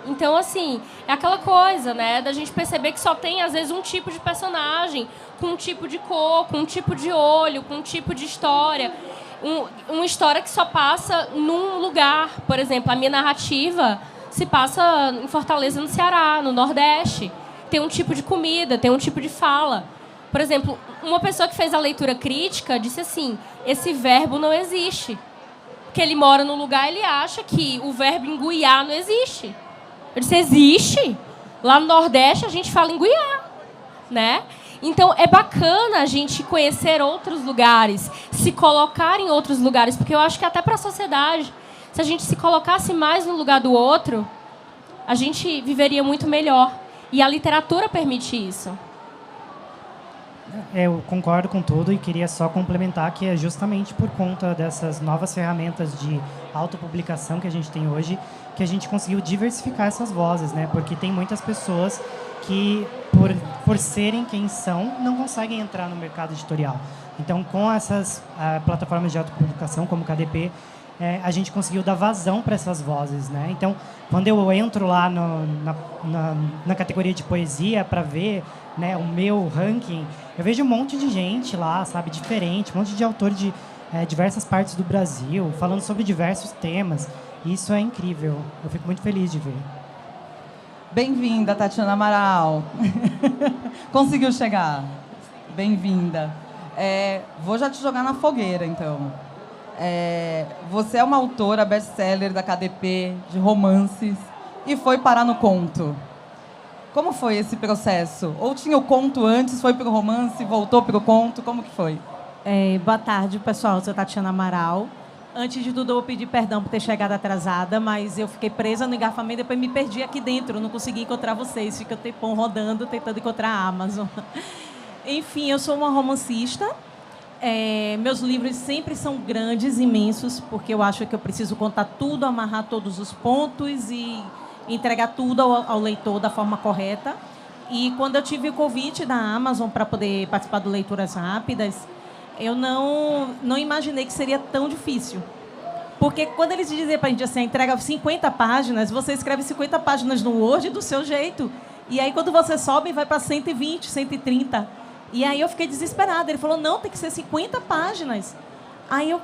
Então, assim, é aquela coisa, né, da gente perceber que só tem, às vezes, um tipo de personagem, com um tipo de cor, com um tipo de olho, com um tipo de história. Uma história que só passa num lugar. Por exemplo, a minha narrativa se passa em Fortaleza, no Ceará, no Nordeste. Tem um tipo de comida, tem um tipo de fala. Por exemplo, uma pessoa que fez a leitura crítica disse assim: esse verbo não existe. Porque ele mora num lugar, ele acha que o verbo enguiar não existe. Eu disse: existe. Lá no Nordeste a gente fala enguiar, né? Então é bacana a gente conhecer outros lugares, se colocar em outros lugares, porque eu acho que até para a sociedade, se a gente se colocasse mais no lugar do outro, a gente viveria muito melhor. E a literatura permite isso. Eu concordo com tudo e queria só complementar que é justamente por conta dessas novas ferramentas de autopublicação que a gente tem hoje que a gente conseguiu diversificar essas vozes, né? Porque tem muitas pessoas que, por serem quem são, não conseguem entrar no mercado editorial. Então, com essas plataformas de autopublicação, como o KDP, a gente conseguiu dar vazão para essas vozes, né? Então, quando eu entro lá na categoria de poesia para ver, né, o meu ranking, eu vejo um monte de gente lá, sabe, diferente, um monte de autores de diversas partes do Brasil, falando sobre diversos temas. E isso é incrível. Eu fico muito feliz de ver. Bem-vinda, Tatiana Amaral. Conseguiu chegar. Bem-vinda. Vou já te jogar na fogueira, então. Você é uma autora best-seller da KDP, de romances, e foi parar no conto. Como foi esse processo? Ou tinha o conto antes, foi para o romance, voltou para o conto? Como que foi? Boa tarde, pessoal. Eu sou Tatiana Amaral. Antes de tudo, eu vou pedir perdão por ter chegado atrasada, mas eu fiquei presa no engarrafamento e depois me perdi aqui dentro. Não consegui encontrar vocês. Fiquei um tempão rodando, tentando encontrar a Amazon. Enfim, eu sou uma romancista. Meus livros sempre são grandes, imensos, porque eu acho que eu preciso contar tudo, amarrar todos os pontos e entregar tudo ao leitor da forma correta. E quando eu tive o convite da Amazon para poder participar do Leituras Rápidas, eu não imaginei que seria tão difícil. Porque quando eles diziam para a gente assim, entrega 50 páginas, você escreve 50 páginas no Word do seu jeito. E aí, quando você sobe, vai para 120, 130. E aí eu fiquei desesperada. Ele falou: não, tem que ser 50 páginas. Aí eu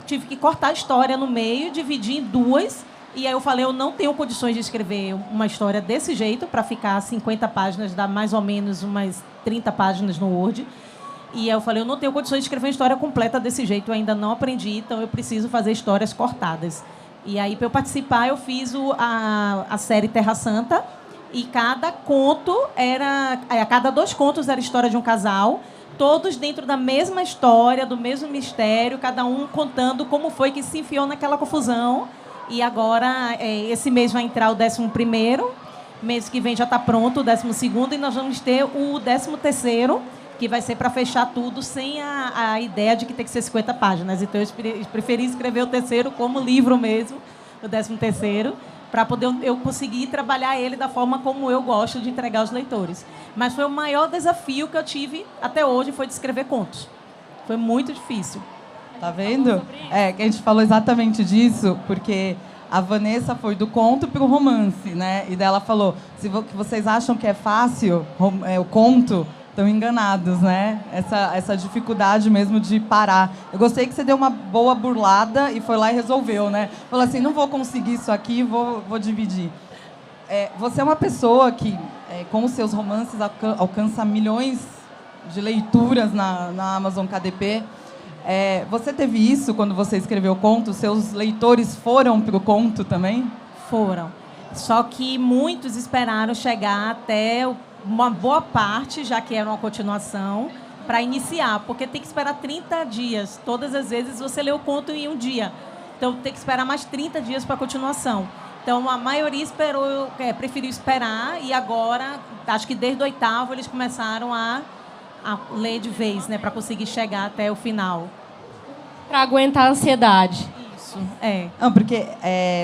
tive que cortar a história no meio, dividir em 2. E aí eu falei: eu não tenho condições de escrever uma história desse jeito para ficar 50 páginas, dá mais ou menos umas 30 páginas no Word. E aí eu falei: eu não tenho condições de escrever uma história completa desse jeito, eu ainda não aprendi, então eu preciso fazer histórias cortadas. E aí, para eu participar, eu fiz a série Terra Santa. E cada conto a cada 2 contos era a história de um casal, todos dentro da mesma história, do mesmo mistério, cada um contando como foi que se enfiou naquela confusão. E agora, esse mês vai entrar o 11º, mês que vem já está pronto o 12º, e nós vamos ter o 13º, que vai ser para fechar tudo sem a ideia de que tem que ser 50 páginas. Então, eu preferi escrever o 3º como livro mesmo, o 13º, para poder eu conseguir trabalhar ele da forma como eu gosto de entregar aos leitores. Mas foi o maior desafio que eu tive até hoje, foi de escrever contos. Foi muito difícil. Tá vendo? Que a gente falou exatamente disso, porque a Vanessa foi do conto para o romance, né? E daí ela falou: se vocês acham que é fácil o conto, estão enganados, né? Essa dificuldade mesmo de parar. Eu gostei que você deu uma boa burlada e foi lá e resolveu, né? Falou assim, não vou conseguir isso aqui, vou dividir. Você é uma pessoa que, com os seus romances, alcança milhões de leituras na Amazon KDP. Você teve isso quando você escreveu o conto? Seus leitores foram para o conto também? Foram. Só que muitos esperaram chegar até uma boa parte, já que era uma continuação, para iniciar, porque tem que esperar 30 dias. Todas as vezes você lê o conto em um dia. Então, tem que esperar mais 30 dias para a continuação. Então, a maioria preferiu esperar, e agora, acho que desde o 8º, eles começaram a ler de vez, né, para conseguir chegar até o final. Para aguentar a ansiedade. Isso, Não, porque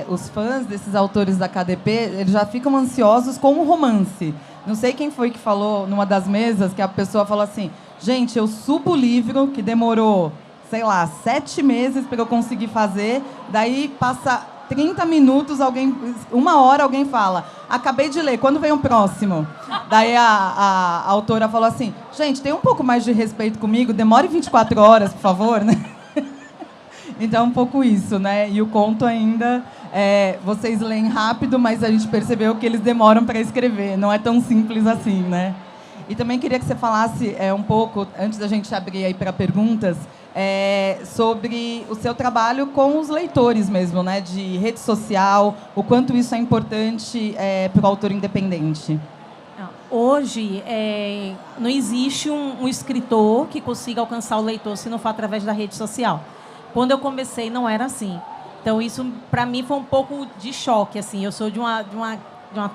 os fãs desses autores da KDP, eles já ficam ansiosos com o romance. Não sei quem foi que falou numa das mesas, que a pessoa falou assim, gente, eu subo o livro, que demorou, sei lá, 7 meses para eu conseguir fazer, daí passa 30 minutos, 1 hora alguém fala, acabei de ler, quando vem o próximo? Daí a autora falou assim, gente, tem um pouco mais de respeito comigo, demore 24 horas, por favor, né? Então, é um pouco isso, né? E o conto ainda, vocês leem rápido, mas a gente percebeu que eles demoram para escrever. Não é tão simples assim, né? E também queria que você falasse um pouco, antes da gente abrir aí para perguntas, sobre o seu trabalho com os leitores mesmo, né? De rede social, o quanto isso é importante para o autor independente. Hoje, não existe um escritor que consiga alcançar o leitor se não for através da rede social. Quando eu comecei, não era assim. Então, isso, para mim, foi um pouco de choque. Assim. Eu sou de uma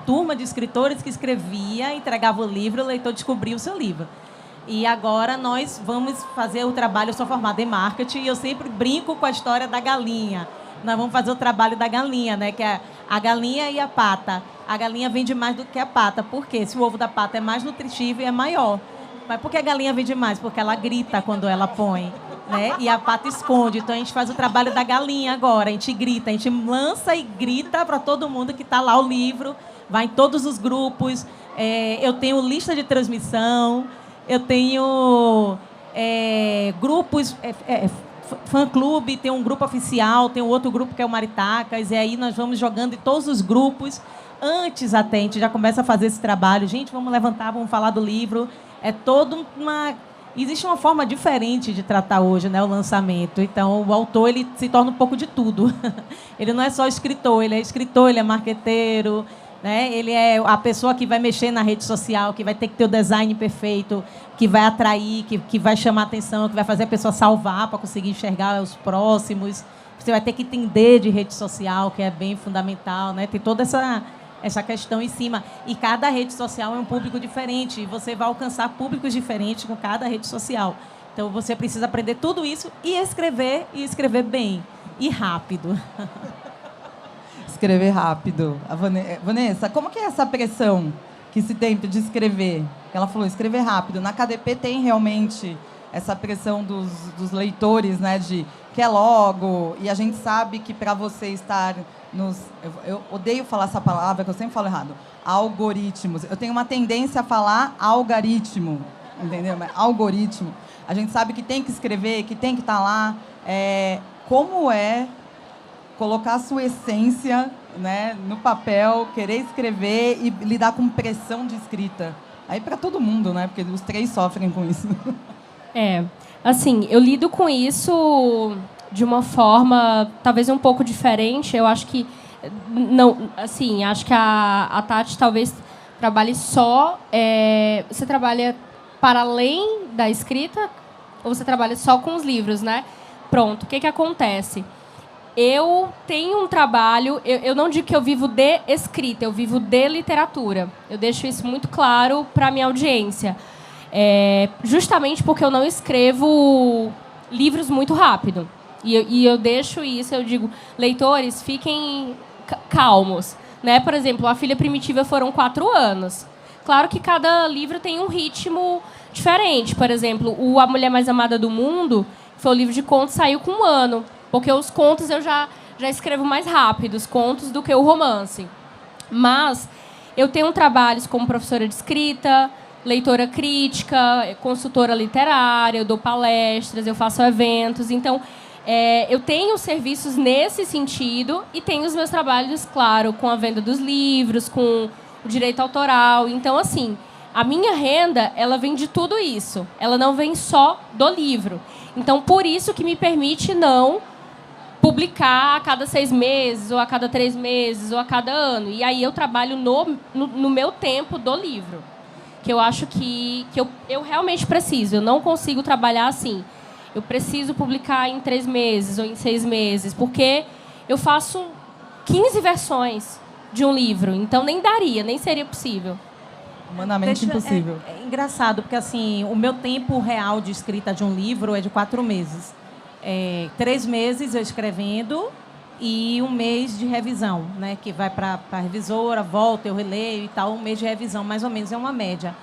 turma de escritores que escrevia, entregava o livro, o leitor descobria o seu livro. E agora nós vamos fazer o trabalho, eu sou formada em marketing, e eu sempre brinco com a história da galinha. Nós vamos fazer o trabalho da galinha, né? Que é a galinha e a pata. A galinha vende mais do que a pata. Por quê? Se o ovo da pata é mais nutritivo e é maior. Mas por que a galinha vende mais? Porque ela grita quando ela põe. Né? E a pata esconde. Então, a gente faz o trabalho da galinha agora. A gente grita, a gente lança e grita para todo mundo que está lá o livro. Vai em todos os grupos. Eu tenho lista de transmissão. Eu tenho grupos, fã-clube, tem um grupo oficial, tem um outro grupo que é o Maritacas. E aí nós vamos jogando em todos os grupos. Antes até, a gente já começa a fazer esse trabalho. Gente, vamos levantar, vamos falar do livro. Existe uma forma diferente de tratar hoje, né, o lançamento. Então, o autor ele se torna um pouco de tudo. Ele não é só escritor, ele é marqueteiro, né? Ele é a pessoa que vai mexer na rede social, que vai ter que ter o design perfeito, que vai atrair, que vai chamar a atenção, que vai fazer a pessoa salvar para conseguir enxergar os próximos. Você vai ter que entender de rede social, que é bem fundamental, né? Tem toda essa questão em cima. E cada rede social é um público diferente. E você vai alcançar públicos diferentes com cada rede social. Então, você precisa aprender tudo isso e escrever bem. E rápido. Escrever rápido. Vanessa, como que é essa pressão que se tem de escrever? Ela falou, escrever rápido. Na KDP tem realmente essa pressão dos leitores, né? De quer logo. E a gente sabe que para você estar... Eu odeio falar essa palavra, que eu sempre falo errado. Algoritmos. Eu tenho uma tendência a falar algoritmo, entendeu? Mas algoritmo. A gente sabe que tem que escrever, que tem que estar lá. Como é colocar a sua essência, né, no papel, querer escrever e lidar com pressão de escrita? Aí para todo mundo, né? Porque os 3 sofrem com isso. Assim, eu lido com isso de uma forma talvez um pouco diferente. Eu acho que não, assim, acho que a Tati talvez trabalhe só. Você trabalha para além da escrita ou você trabalha só com os livros, né? Pronto. O que acontece? Eu tenho um trabalho. Eu não digo que eu vivo de escrita, eu vivo de literatura. Eu deixo isso muito claro para a minha audiência. Justamente porque eu não escrevo livros muito rápido. E eu deixo isso, eu digo, leitores, fiquem calmos. Né? Por exemplo, A Filha Primitiva foram 4 anos. Claro que cada livro tem um ritmo diferente. Por exemplo, A Mulher Mais Amada do Mundo, que foi o livro de contos, saiu com 1 ano. Porque os contos eu já escrevo mais rápido, os contos, do que o romance. Mas eu tenho trabalhos como professora de escrita, leitora crítica, consultora literária, eu dou palestras, eu faço eventos. Então, eu tenho serviços nesse sentido e tenho os meus trabalhos, claro, com a venda dos livros, com o direito autoral. Então, assim, a minha renda, ela vem de tudo isso. Ela não vem só do livro. Então, por isso que me permite não publicar a cada 6 meses, ou a cada 3 meses, ou a cada ano. E aí eu trabalho no meu tempo do livro, que eu acho que eu realmente preciso. Eu não consigo trabalhar assim. Eu preciso publicar em 3 meses ou em 6 meses, porque eu faço 15 versões de um livro. Então, nem daria, nem seria possível. Humanamente impossível. É engraçado, porque assim, o meu tempo real de escrita de um livro é de 4 meses. 3 meses eu escrevendo e 1 mês de revisão, né? Que vai para a revisora, volta, eu releio e tal. 1 mês de revisão, mais ou menos, é uma média.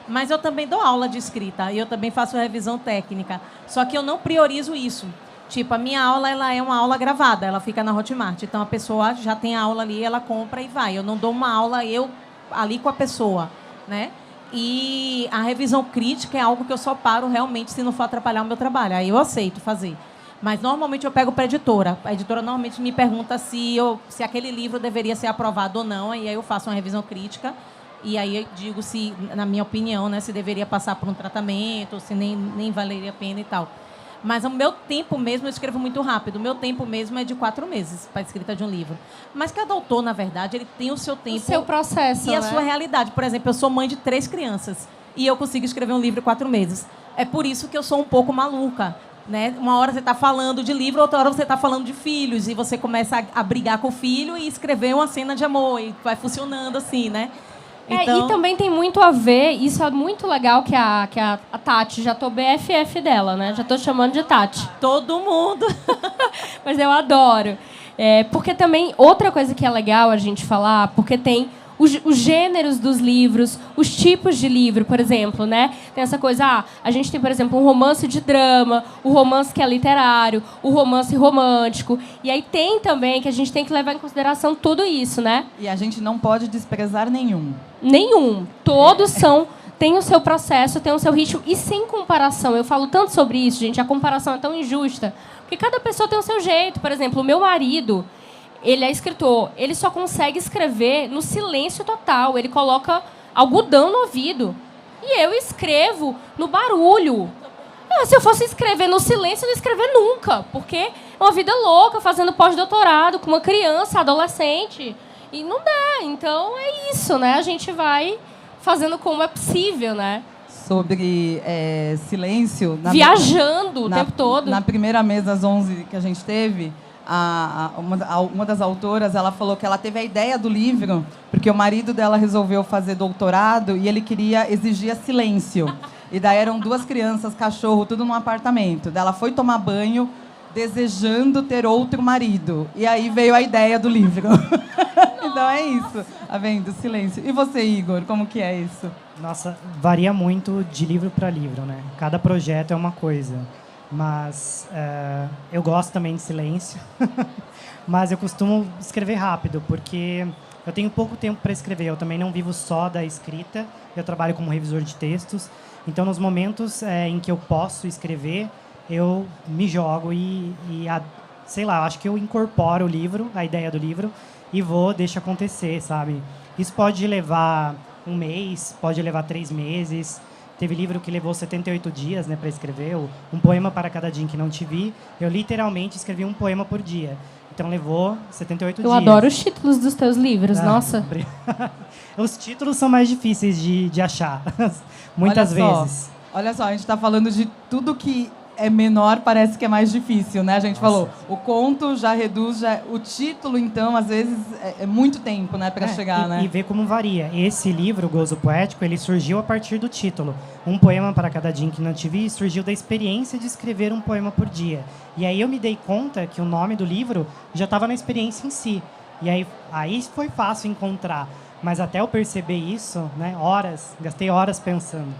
Mas eu também dou aula de escrita e eu também faço revisão técnica. Só que eu não priorizo isso. Tipo, a minha aula ela é uma aula gravada, ela fica na Hotmart. Então, a pessoa já tem a aula ali, ela compra e vai. Eu não dou uma aula eu ali com a pessoa, né? E a revisão crítica é algo que eu só paro realmente se não for atrapalhar o meu trabalho. Aí eu aceito fazer. Mas, normalmente, eu pego para a editora. A editora normalmente me pergunta se aquele livro deveria ser aprovado ou não. E aí eu faço uma revisão crítica. E aí eu digo se, na minha opinião, né, se deveria passar por um tratamento, ou se nem valeria a pena e tal. Mas o meu tempo mesmo, eu escrevo muito rápido. O meu tempo mesmo é de 4 meses para a escrita de um livro. Mas cada autor, na verdade, ele tem o seu tempo. O seu processo, e a né? sua realidade. Por exemplo, eu sou mãe de 3 crianças. E eu consigo escrever um livro em 4 meses. É por isso que eu sou um pouco maluca. Né? Uma hora você está falando de livro, outra hora você está falando de filhos. E você começa a brigar com o filho e escrever uma cena de amor. E vai funcionando assim, né? Então... E também tem muito a ver, isso é muito legal que a Tati, já tô BFF dela, né? Já tô chamando de Tati. Todo mundo. Mas eu adoro. Porque também, outra coisa que é legal a gente falar, porque tem os gêneros dos livros, os tipos de livro, por exemplo, né? Tem essa coisa, a gente tem, por exemplo, um romance de drama, o romance que é literário, o romance romântico. E aí tem também que a gente tem que levar em consideração tudo isso, né? E a gente não pode desprezar nenhum. Nenhum. Todos têm o seu processo, têm o seu ritmo. E sem comparação. Eu falo tanto sobre isso, gente. A comparação é tão injusta. Porque cada pessoa tem o seu jeito. Por exemplo, o meu marido, ele é escritor. Ele só consegue escrever no silêncio total. Ele coloca algodão no ouvido. E eu escrevo no barulho. Se eu fosse escrever no silêncio, eu não ia escrever nunca. Porque é uma vida louca, fazendo pós-doutorado com uma criança, adolescente. E não dá. Então, é isso, né? A gente vai fazendo como é possível, né? Sobre silêncio... Viajando o tempo todo. Na primeira mesa às 11 que a gente teve, uma das autoras, ela falou que ela teve a ideia do livro porque o marido dela resolveu fazer doutorado e ele queria exigir silêncio. E daí eram 2 crianças, cachorro, tudo num apartamento. Daí ela foi tomar banho desejando ter outro marido. E aí veio a ideia do livro. Então é isso. Tá vendo? Silêncio. E você, Igor, como que é isso? Nossa, varia muito de livro para livro, né? Cada projeto é uma coisa. Mas eu gosto também de silêncio. Mas eu costumo escrever rápido, porque eu tenho pouco tempo para escrever. Eu também não vivo só da escrita. Eu trabalho como revisor de textos. Então, nos momentos em que eu posso escrever, eu me jogo sei lá, acho que eu incorporo o livro, a ideia do livro, e deixo acontecer, sabe? Isso pode levar 1 mês, pode levar 3 meses. Teve livro que levou 78 dias, né, para escrever. Um poema para cada dia em que não te vi. Eu literalmente escrevi um poema por dia. Então levou 78 dias. Eu adoro os títulos dos teus livros, nossa. Os títulos são mais difíceis de achar, muitas vezes. Olha só, a gente está falando de tudo que é menor, parece que é mais difícil, né? A gente falou, o conto já reduz, o título, então, às vezes, é muito tempo, né, para chegar, né? E ver como varia. Esse livro, Gozo Poético, ele surgiu a partir do título. Um poema para cada dia em que não te vi, surgiu da experiência de escrever um poema por dia. E aí eu me dei conta que o nome do livro já estava na experiência em si. E aí foi fácil encontrar. Mas até eu perceber isso, né, gastei horas pensando.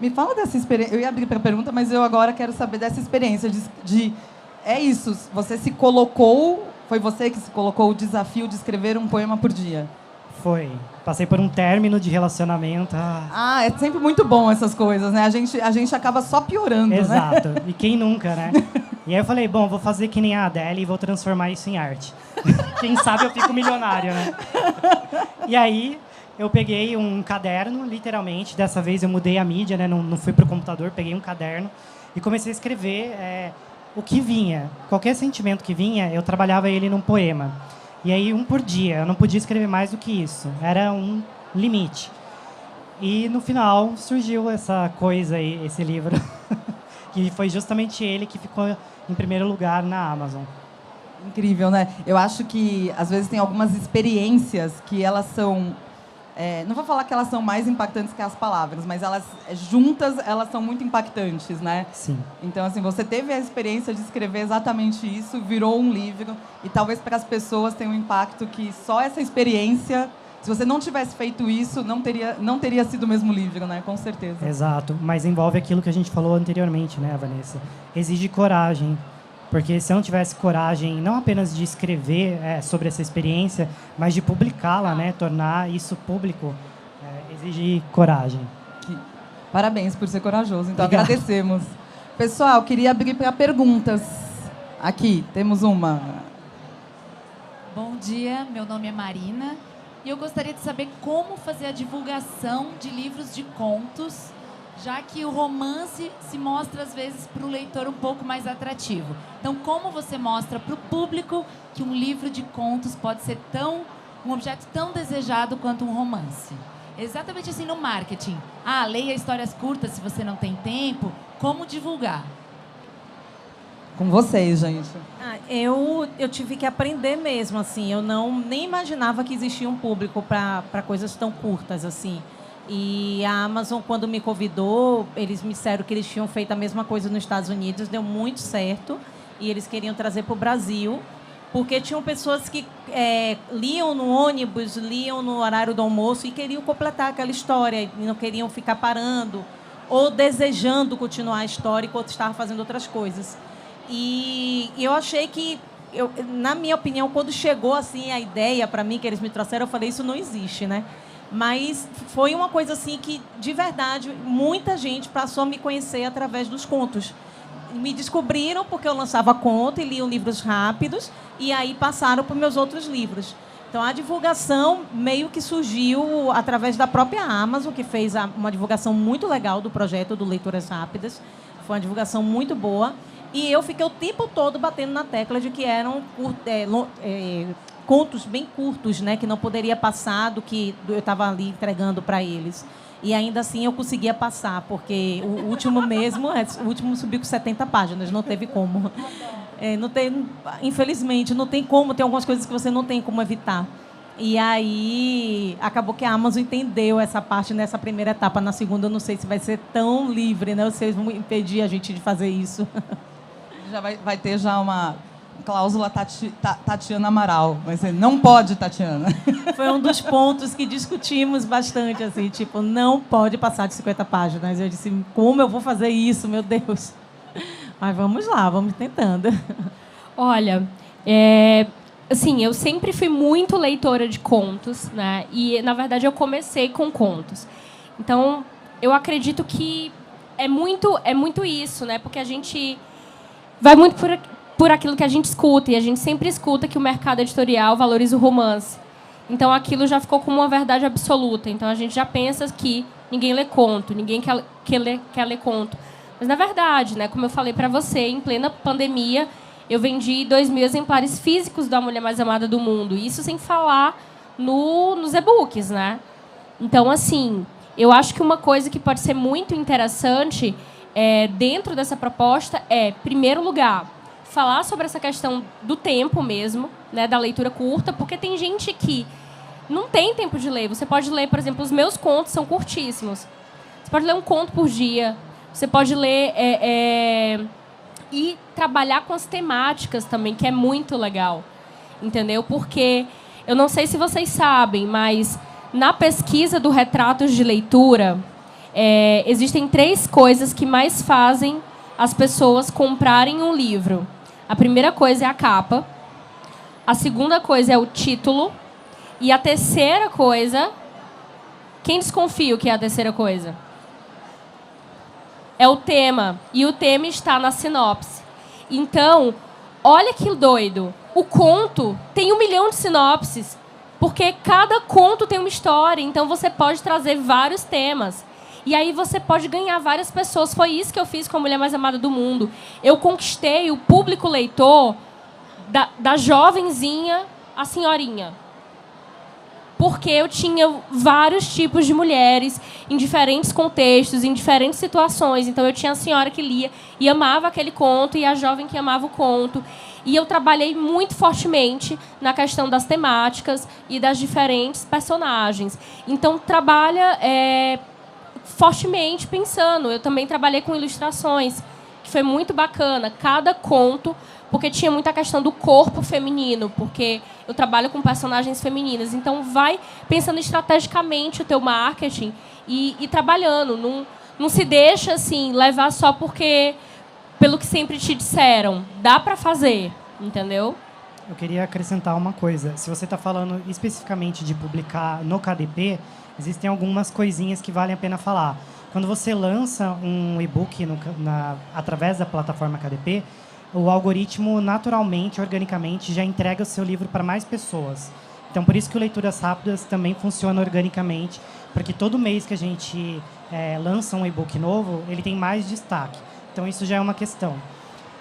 Me fala dessa experiência. Eu ia abrir para a pergunta, mas eu agora quero saber dessa experiência é isso, você se colocou, foi você que se colocou o desafio de escrever um poema por dia? Foi. Passei por um término de relacionamento. Ah, é sempre muito bom essas coisas, né? A gente acaba só piorando, Exato. né? E quem nunca, né? E aí eu falei, bom, vou fazer que nem a Adele e vou transformar isso em arte. Quem sabe eu fico milionário, né? E aí eu peguei um caderno, literalmente. Dessa vez eu mudei a mídia, né? Não fui pro computador, peguei um caderno e comecei a escrever o que vinha. Qualquer sentimento que vinha, eu trabalhava ele num poema. E aí, um por dia. Eu não podia escrever mais do que isso. Era um limite. E, no final, surgiu essa coisa aí, esse livro. Que foi justamente ele que ficou em primeiro lugar na Amazon. Incrível, né? Eu acho que, às vezes, tem algumas experiências que elas são... não vou falar que elas são mais impactantes que as palavras, mas elas juntas, elas são muito impactantes, né? Sim. Então, assim, você teve a experiência de escrever exatamente isso, virou um livro, e talvez para as pessoas tenha um impacto que só essa experiência, se você não tivesse feito isso, não teria sido o mesmo livro, né? Com certeza. Exato. Mas envolve aquilo que a gente falou anteriormente, né, Vanessa? Exige coragem. Porque se eu não tivesse coragem, não apenas de escrever sobre essa experiência, mas de publicá-la, né, tornar isso público, exige coragem. Parabéns por ser corajoso. Então, Obrigado. agradecemos. Pessoal, queria abrir para perguntas. Aqui, temos uma. Bom dia, meu nome é Marina e eu gostaria de saber como fazer a divulgação de livros de contos, já que o romance se mostra, às vezes, para o leitor um pouco mais atrativo. Então, como você mostra para o público que um livro de contos pode ser um objeto tão desejado quanto um romance? Exatamente assim no marketing. Leia histórias curtas se você não tem tempo. Como divulgar? Com vocês, gente. Eu tive que aprender mesmo, assim. Eu nem imaginava que existia um público para coisas tão curtas, assim. E a Amazon, quando me convidou, eles me disseram que eles tinham feito a mesma coisa nos Estados Unidos, deu muito certo, e eles queriam trazer para o Brasil, porque tinham pessoas que liam no ônibus, liam no horário do almoço e queriam completar aquela história, e não queriam ficar parando ou desejando continuar a história enquanto estava fazendo outras coisas. E eu achei que, na minha opinião, quando chegou assim a ideia para mim, que eles me trouxeram, eu falei, isso não existe, né? Mas foi uma coisa assim que, de verdade, muita gente passou a me conhecer através dos contos. Me descobriram porque eu lançava conto e liam livros rápidos, e aí passaram para os meus outros livros. Então, a divulgação meio que surgiu através da própria Amazon, que fez uma divulgação muito legal do projeto do Leituras Rápidas. Foi uma divulgação muito boa. E eu fiquei o tempo todo batendo na tecla de que eram contos bem curtos, né, que não poderia passar do que eu estava ali entregando para eles. E ainda assim eu conseguia passar, porque o último subiu com 70 páginas, não teve como. Infelizmente, não tem como, tem algumas coisas que você não tem como evitar. E aí acabou que a Amazon entendeu essa parte nessa primeira etapa. Na segunda, eu não sei se vai ser tão livre, né? Vocês vão impedir a gente de fazer isso. Já vai ter uma cláusula Tatiana Amaral. Vai ser, não pode, Tatiana. Foi um dos pontos que discutimos bastante, assim, tipo, não pode passar de 50 páginas. Eu disse, como eu vou fazer isso, meu Deus? Mas vamos lá, vamos tentando. Olha, assim, eu sempre fui muito leitora de contos, né? E, na verdade, eu comecei com contos. Então, eu acredito que é muito isso, né? Porque a gente vai muito por aquilo que a gente escuta, e a gente sempre escuta que o mercado editorial valoriza o romance. Então, aquilo já ficou como uma verdade absoluta. Então, a gente já pensa que ninguém lê conto, ninguém quer ler conto. Mas, na verdade, né, como eu falei para você, em plena pandemia, eu vendi 2.000 exemplares físicos da Mulher Mais Amada do Mundo. Isso sem falar nos e-books, né? Então, assim, eu acho que uma coisa que pode ser muito interessante dentro dessa proposta primeiro lugar, falar sobre essa questão do tempo mesmo, né, da leitura curta, porque tem gente que não tem tempo de ler. Você pode ler, por exemplo, os meus contos são curtíssimos. Você pode ler um conto por dia. Você pode ler e trabalhar com as temáticas também, que é muito legal, entendeu? Porque, eu não sei se vocês sabem, mas na pesquisa do Retratos de Leitura, existem 3 coisas que mais fazem as pessoas comprarem um livro. A primeira coisa é a capa, a segunda coisa é o título, E a terceira coisa... Quem desconfia o que é a terceira coisa? É o tema. E o tema está na sinopse. Então, olha que doido. O conto tem 1 milhão de sinopses, porque cada conto tem uma história. Então, você pode trazer vários temas. E aí você pode ganhar várias pessoas. Foi isso que eu fiz com a Mulher Mais Amada do Mundo. Eu conquistei o público leitor da jovenzinha à senhorinha. Porque eu tinha vários tipos de mulheres em diferentes contextos, em diferentes situações. Então, eu tinha a senhora que lia e amava aquele conto e a jovem que amava o conto. E eu trabalhei muito fortemente na questão das temáticas e das diferentes personagens. Então, trabalha fortemente pensando. Eu também trabalhei com ilustrações, que foi muito bacana. Cada conto... Porque tinha muita questão do corpo feminino, porque eu trabalho com personagens femininas. Então, vai pensando estrategicamente o teu marketing e trabalhando. Não se deixa assim, levar só pelo que sempre te disseram. Dá para fazer, entendeu? Eu queria acrescentar uma coisa. Se você está falando especificamente de publicar no KDP, existem algumas coisinhas que valem a pena falar. Quando você lança um e-book através da plataforma KDP, o algoritmo, naturalmente, organicamente, já entrega o seu livro para mais pessoas. Então, por isso que o Leituras Rápidas também funciona organicamente, porque todo mês que a gente lança um e-book novo, ele tem mais destaque. Então, isso já é uma questão.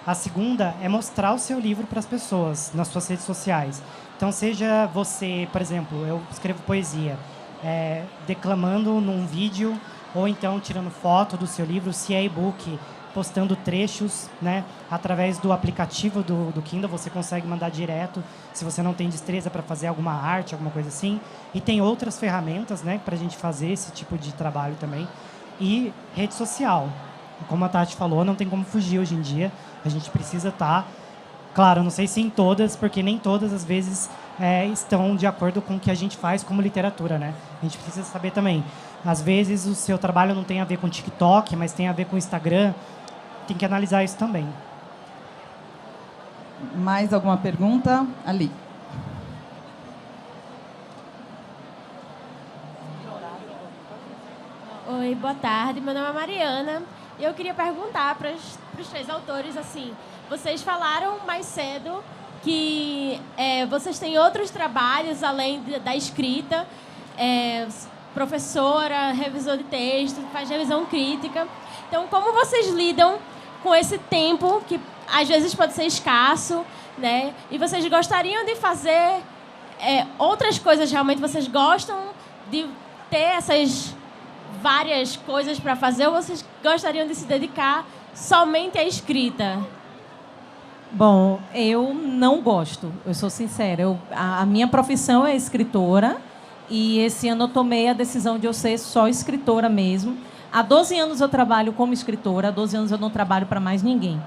A segunda é mostrar o seu livro para as pessoas, nas suas redes sociais. Então, seja você, por exemplo, eu escrevo poesia, declamando num vídeo, ou então tirando foto do seu livro, se é e-book, postando trechos, né, através do aplicativo do Kindle, você consegue mandar direto, se você não tem destreza para fazer alguma arte, alguma coisa assim. E tem outras ferramentas, né, para a gente fazer esse tipo de trabalho também. E rede social. Como a Tati falou, não tem como fugir hoje em dia. A gente precisa estar... Claro, não sei se em todas, porque nem todas, às vezes, estão de acordo com o que a gente faz como literatura, né? A gente precisa saber também. Às vezes, o seu trabalho não tem a ver com TikTok, mas tem a ver com Instagram. Tem que analisar isso também. Mais alguma pergunta? Ali. Oi, boa tarde. Meu nome é Mariana. E eu queria perguntar para os 3 autores, assim, vocês falaram mais cedo que vocês têm outros trabalhos além da escrita, professora, revisor de texto, faz revisão crítica. Então, como vocês lidam com esse tempo que às vezes pode ser escasso, né? E vocês gostariam de fazer outras coisas, realmente vocês gostam de ter essas várias coisas para fazer, ou vocês gostariam de se dedicar somente à escrita? Bom, eu não gosto, eu sou sincera. A minha profissão é escritora e esse ano eu tomei a decisão de eu ser só escritora mesmo. Há 12 anos eu trabalho como escritora, há 12 anos eu não trabalho para mais ninguém.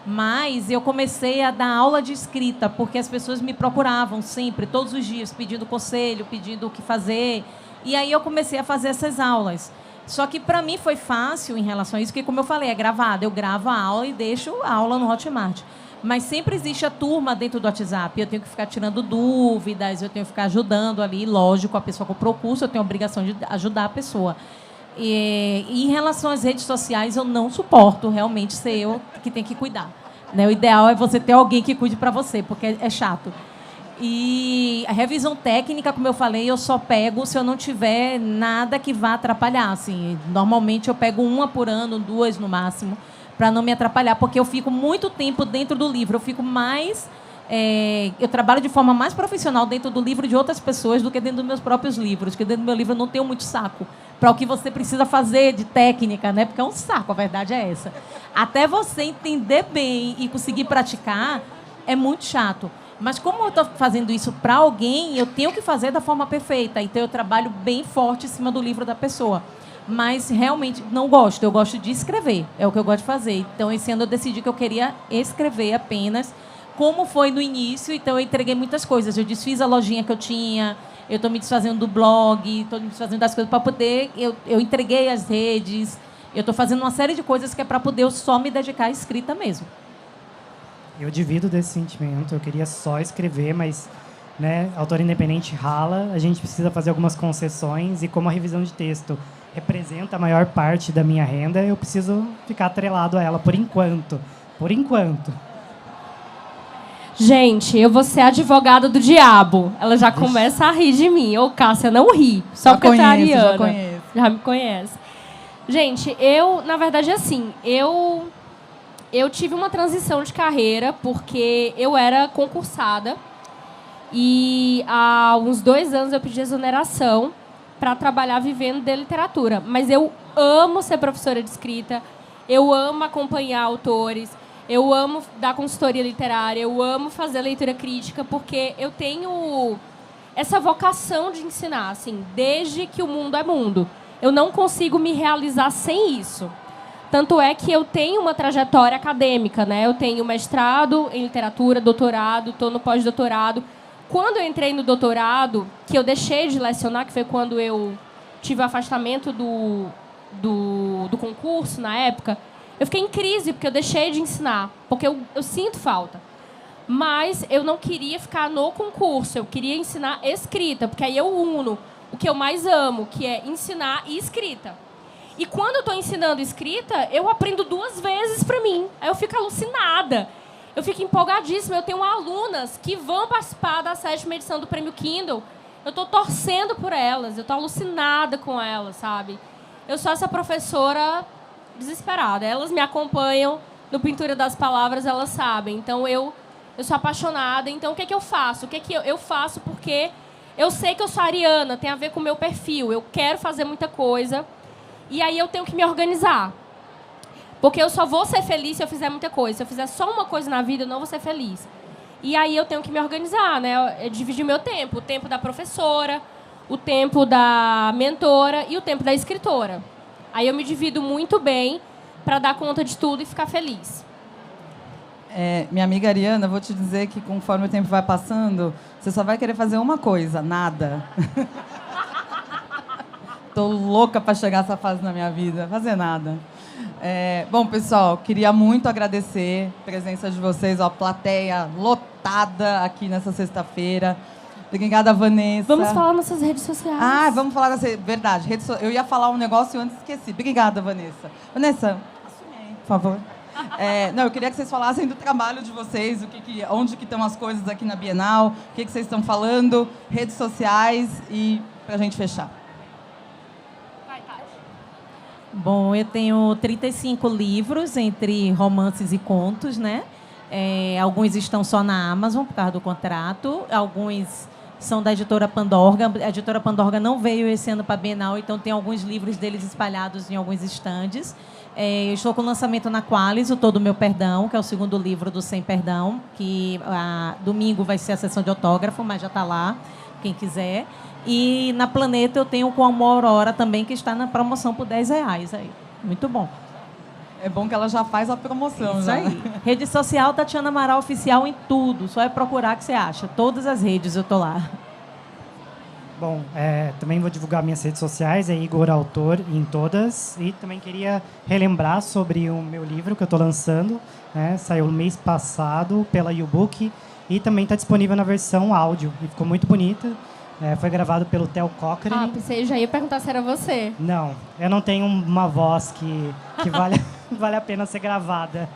Mas eu comecei a dar aula de escrita, porque as pessoas me procuravam sempre, todos os dias, pedindo conselho, pedindo o que fazer. E aí eu comecei a fazer essas aulas. Só que para mim foi fácil em relação a isso, porque, como eu falei, é gravado. Eu gravo a aula e deixo a aula no Hotmart. Mas sempre existe a turma dentro do WhatsApp. Eu tenho que ficar tirando dúvidas, eu tenho que ficar ajudando ali. Lógico, a pessoa comprou o curso, eu tenho a obrigação de ajudar a pessoa. E em relação às redes sociais, eu não suporto realmente ser eu que tenho que cuidar, né? O ideal é você ter alguém que cuide para você, porque é chato. E a revisão técnica, como eu falei, eu só pego se eu não tiver nada que vá atrapalhar. Assim, normalmente eu pego 1 por ano, 2 no máximo, para não me atrapalhar, porque eu fico muito tempo dentro do livro. Eu fico mais... eu trabalho de forma mais profissional dentro do livro de outras pessoas do que dentro dos meus próprios livros, porque dentro do meu livro eu não tenho muito saco para o que você precisa fazer de técnica, né? Porque é um saco, a verdade é essa. Até você entender bem e conseguir praticar, é muito chato. Mas como eu estou fazendo isso para alguém, eu tenho que fazer da forma perfeita. Então, eu trabalho bem forte em cima do livro da pessoa. Mas, realmente, não gosto. Eu gosto de escrever. É o que eu gosto de fazer. Então, esse ano eu decidi que eu queria escrever apenas, como foi no início. Então, eu entreguei muitas coisas. Eu desfiz a lojinha que eu tinha. Eu estou me desfazendo do blog. Estou me desfazendo das coisas para poder... Eu entreguei as redes. Eu estou fazendo uma série de coisas que é para poder eu só me dedicar à escrita mesmo. Eu divido desse sentimento. Eu queria só escrever, mas né, autor independente rala, a gente precisa fazer algumas concessões e como a revisão de texto representa a maior parte da minha renda, eu preciso ficar atrelado a ela por enquanto. Por enquanto. Gente, eu vou ser advogada do diabo. Ela já começa a rir de mim. Ô, Cássia, não ri. Só porque eu tô ariana. Já conheço. Já me conhece. Gente, na verdade, assim, eu tive uma transição de carreira porque eu era concursada e há uns 2 anos eu pedi exoneração para trabalhar vivendo de literatura. Mas eu amo ser professora de escrita, eu amo acompanhar autores, eu amo dar consultoria literária, eu amo fazer leitura crítica, porque eu tenho essa vocação de ensinar, assim, desde que o mundo é mundo. Eu não consigo me realizar sem isso. Tanto é que eu tenho uma trajetória acadêmica, né? Eu tenho mestrado em literatura, doutorado, estou no pós-doutorado. Quando eu entrei no doutorado, que eu deixei de lecionar, que foi quando eu tive o afastamento do concurso, na época, eu fiquei em crise, porque eu deixei de ensinar, porque eu sinto falta. Mas eu não queria ficar no concurso, eu queria ensinar escrita, porque aí eu uno o que eu mais amo, que é ensinar e escrita. E quando eu estou ensinando escrita, eu aprendo 2 vezes para mim. Aí eu fico alucinada. Eu fico empolgadíssima. Eu tenho alunas que vão participar da 7ª edição do Prêmio Kindle. Eu estou torcendo por elas. Eu estou alucinada com elas, sabe? Eu sou essa professora desesperada. Elas me acompanham no Pintura das Palavras, elas sabem. Então, eu sou apaixonada. Então, o que eu faço? O que eu faço porque eu sei que eu sou ariana, tem a ver com o meu perfil. Eu quero fazer muita coisa. E aí eu tenho que me organizar. Porque eu só vou ser feliz se eu fizer muita coisa. Se eu fizer só uma coisa na vida, eu não vou ser feliz. E aí eu tenho que me organizar, né? Eu dividir meu tempo. O tempo da professora, o tempo da mentora e o tempo da escritora. Aí eu me divido muito bem para dar conta de tudo e ficar feliz. Minha amiga Ariana, vou te dizer que conforme o tempo vai passando, você só vai querer fazer uma coisa, nada. Tô louca para chegar essa fase na minha vida, fazer nada. Bom, pessoal, queria muito agradecer a presença de vocês, a plateia lotada aqui nessa sexta-feira. Obrigada, Vanessa. Vamos falar nas nossas redes sociais. Vamos falar das verdade. Eu ia falar um negócio e antes esqueci. Obrigada, Vanessa. Vanessa, assume aí, por favor. Não, eu queria que vocês falassem do trabalho de vocês, onde que estão as coisas aqui na Bienal, o que vocês estão falando, redes sociais e para a gente fechar. Bom, eu tenho 35 livros, entre romances e contos, né? Alguns estão só na Amazon, por causa do contrato. Alguns são da editora Pandorga. A editora Pandorga não veio esse ano para a Bienal, então tem alguns livros deles espalhados em alguns estandes. Eu estou com o lançamento na Qualis, o Todo Meu Perdão, que é o 2º livro do Sem Perdão, que domingo vai ser a sessão de autógrafo, mas já está lá, quem quiser. E na Planeta eu tenho com a Aurora também, que está na promoção por R$10 aí. Muito bom. É bom que ela já faz a promoção. Isso já. aí. Rede social, Tatiana Amaral Oficial em tudo. Só é procurar que você acha. Todas as redes eu tô lá. Bom, também vou divulgar minhas redes sociais, é Igor Autor em todas. E também queria relembrar sobre o meu livro que eu estou lançando. Saiu no mês passado pela U-Book e também está disponível na versão áudio. E ficou muito bonita. Foi gravado pelo Theo Cochrane. Pensei, já ia perguntar se era você. Não, eu não tenho uma voz que vale a pena ser gravada.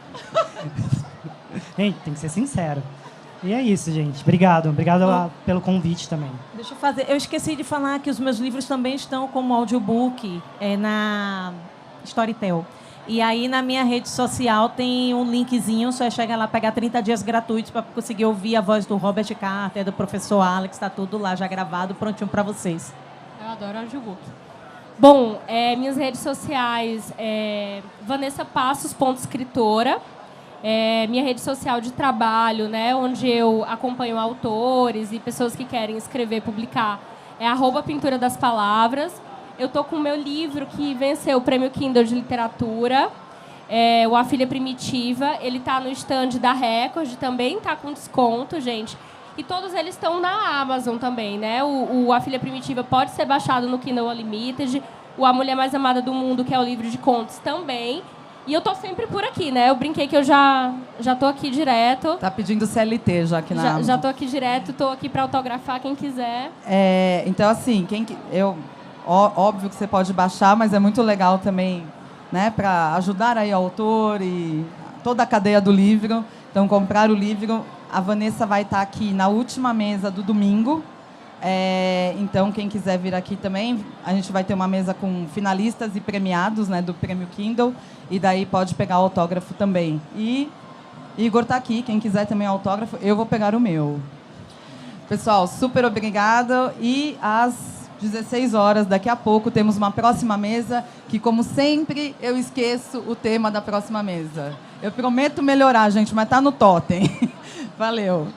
Gente, tem que ser sincero. E é isso, gente. Obrigado pelo convite também. Deixa eu fazer. Eu esqueci de falar que os meus livros também estão como audiobook na Storytel. E aí, na minha rede social, tem um linkzinho, só é chegar lá, pegar 30 dias gratuitos para conseguir ouvir a voz do Robert Carter, do professor Alex, está tudo lá já gravado, prontinho para vocês. Eu adoro audiobook. Bom, minhas redes sociais, Vanessa Passos, escritora. Minha rede social de trabalho, né, onde eu acompanho autores e pessoas que querem escrever, publicar, é @Pintura das Palavras. Eu estou com o meu livro que venceu o Prêmio Kindle de Literatura, o A Filha Primitiva. Ele está no stand da Record, também está com desconto, gente. E todos eles estão na Amazon também, né? O A Filha Primitiva pode ser baixado no Kindle Unlimited. O A Mulher Mais Amada do Mundo, que é o livro de contos, também. E eu tô sempre por aqui, né? Eu brinquei que eu já tô aqui direto. Tá pedindo CLT já aqui na Amazon. Já tô aqui direto, tô aqui para autografar quem quiser. Então, assim, óbvio que você pode baixar, mas é muito legal também, né, para ajudar aí o autor e toda a cadeia do livro. Então, comprar o livro. A Vanessa vai estar aqui na última mesa do domingo. Então, quem quiser vir aqui também, a gente vai ter uma mesa com finalistas e premiados, né, do Prêmio Kindle, e daí pode pegar o autógrafo também. E Igor está aqui, quem quiser também autógrafo, eu vou pegar o meu. Pessoal, super obrigada. E às 16 horas, daqui a pouco, temos uma próxima mesa, que, como sempre, eu esqueço o tema da próxima mesa. Eu prometo melhorar, gente, mas está no totem. Valeu.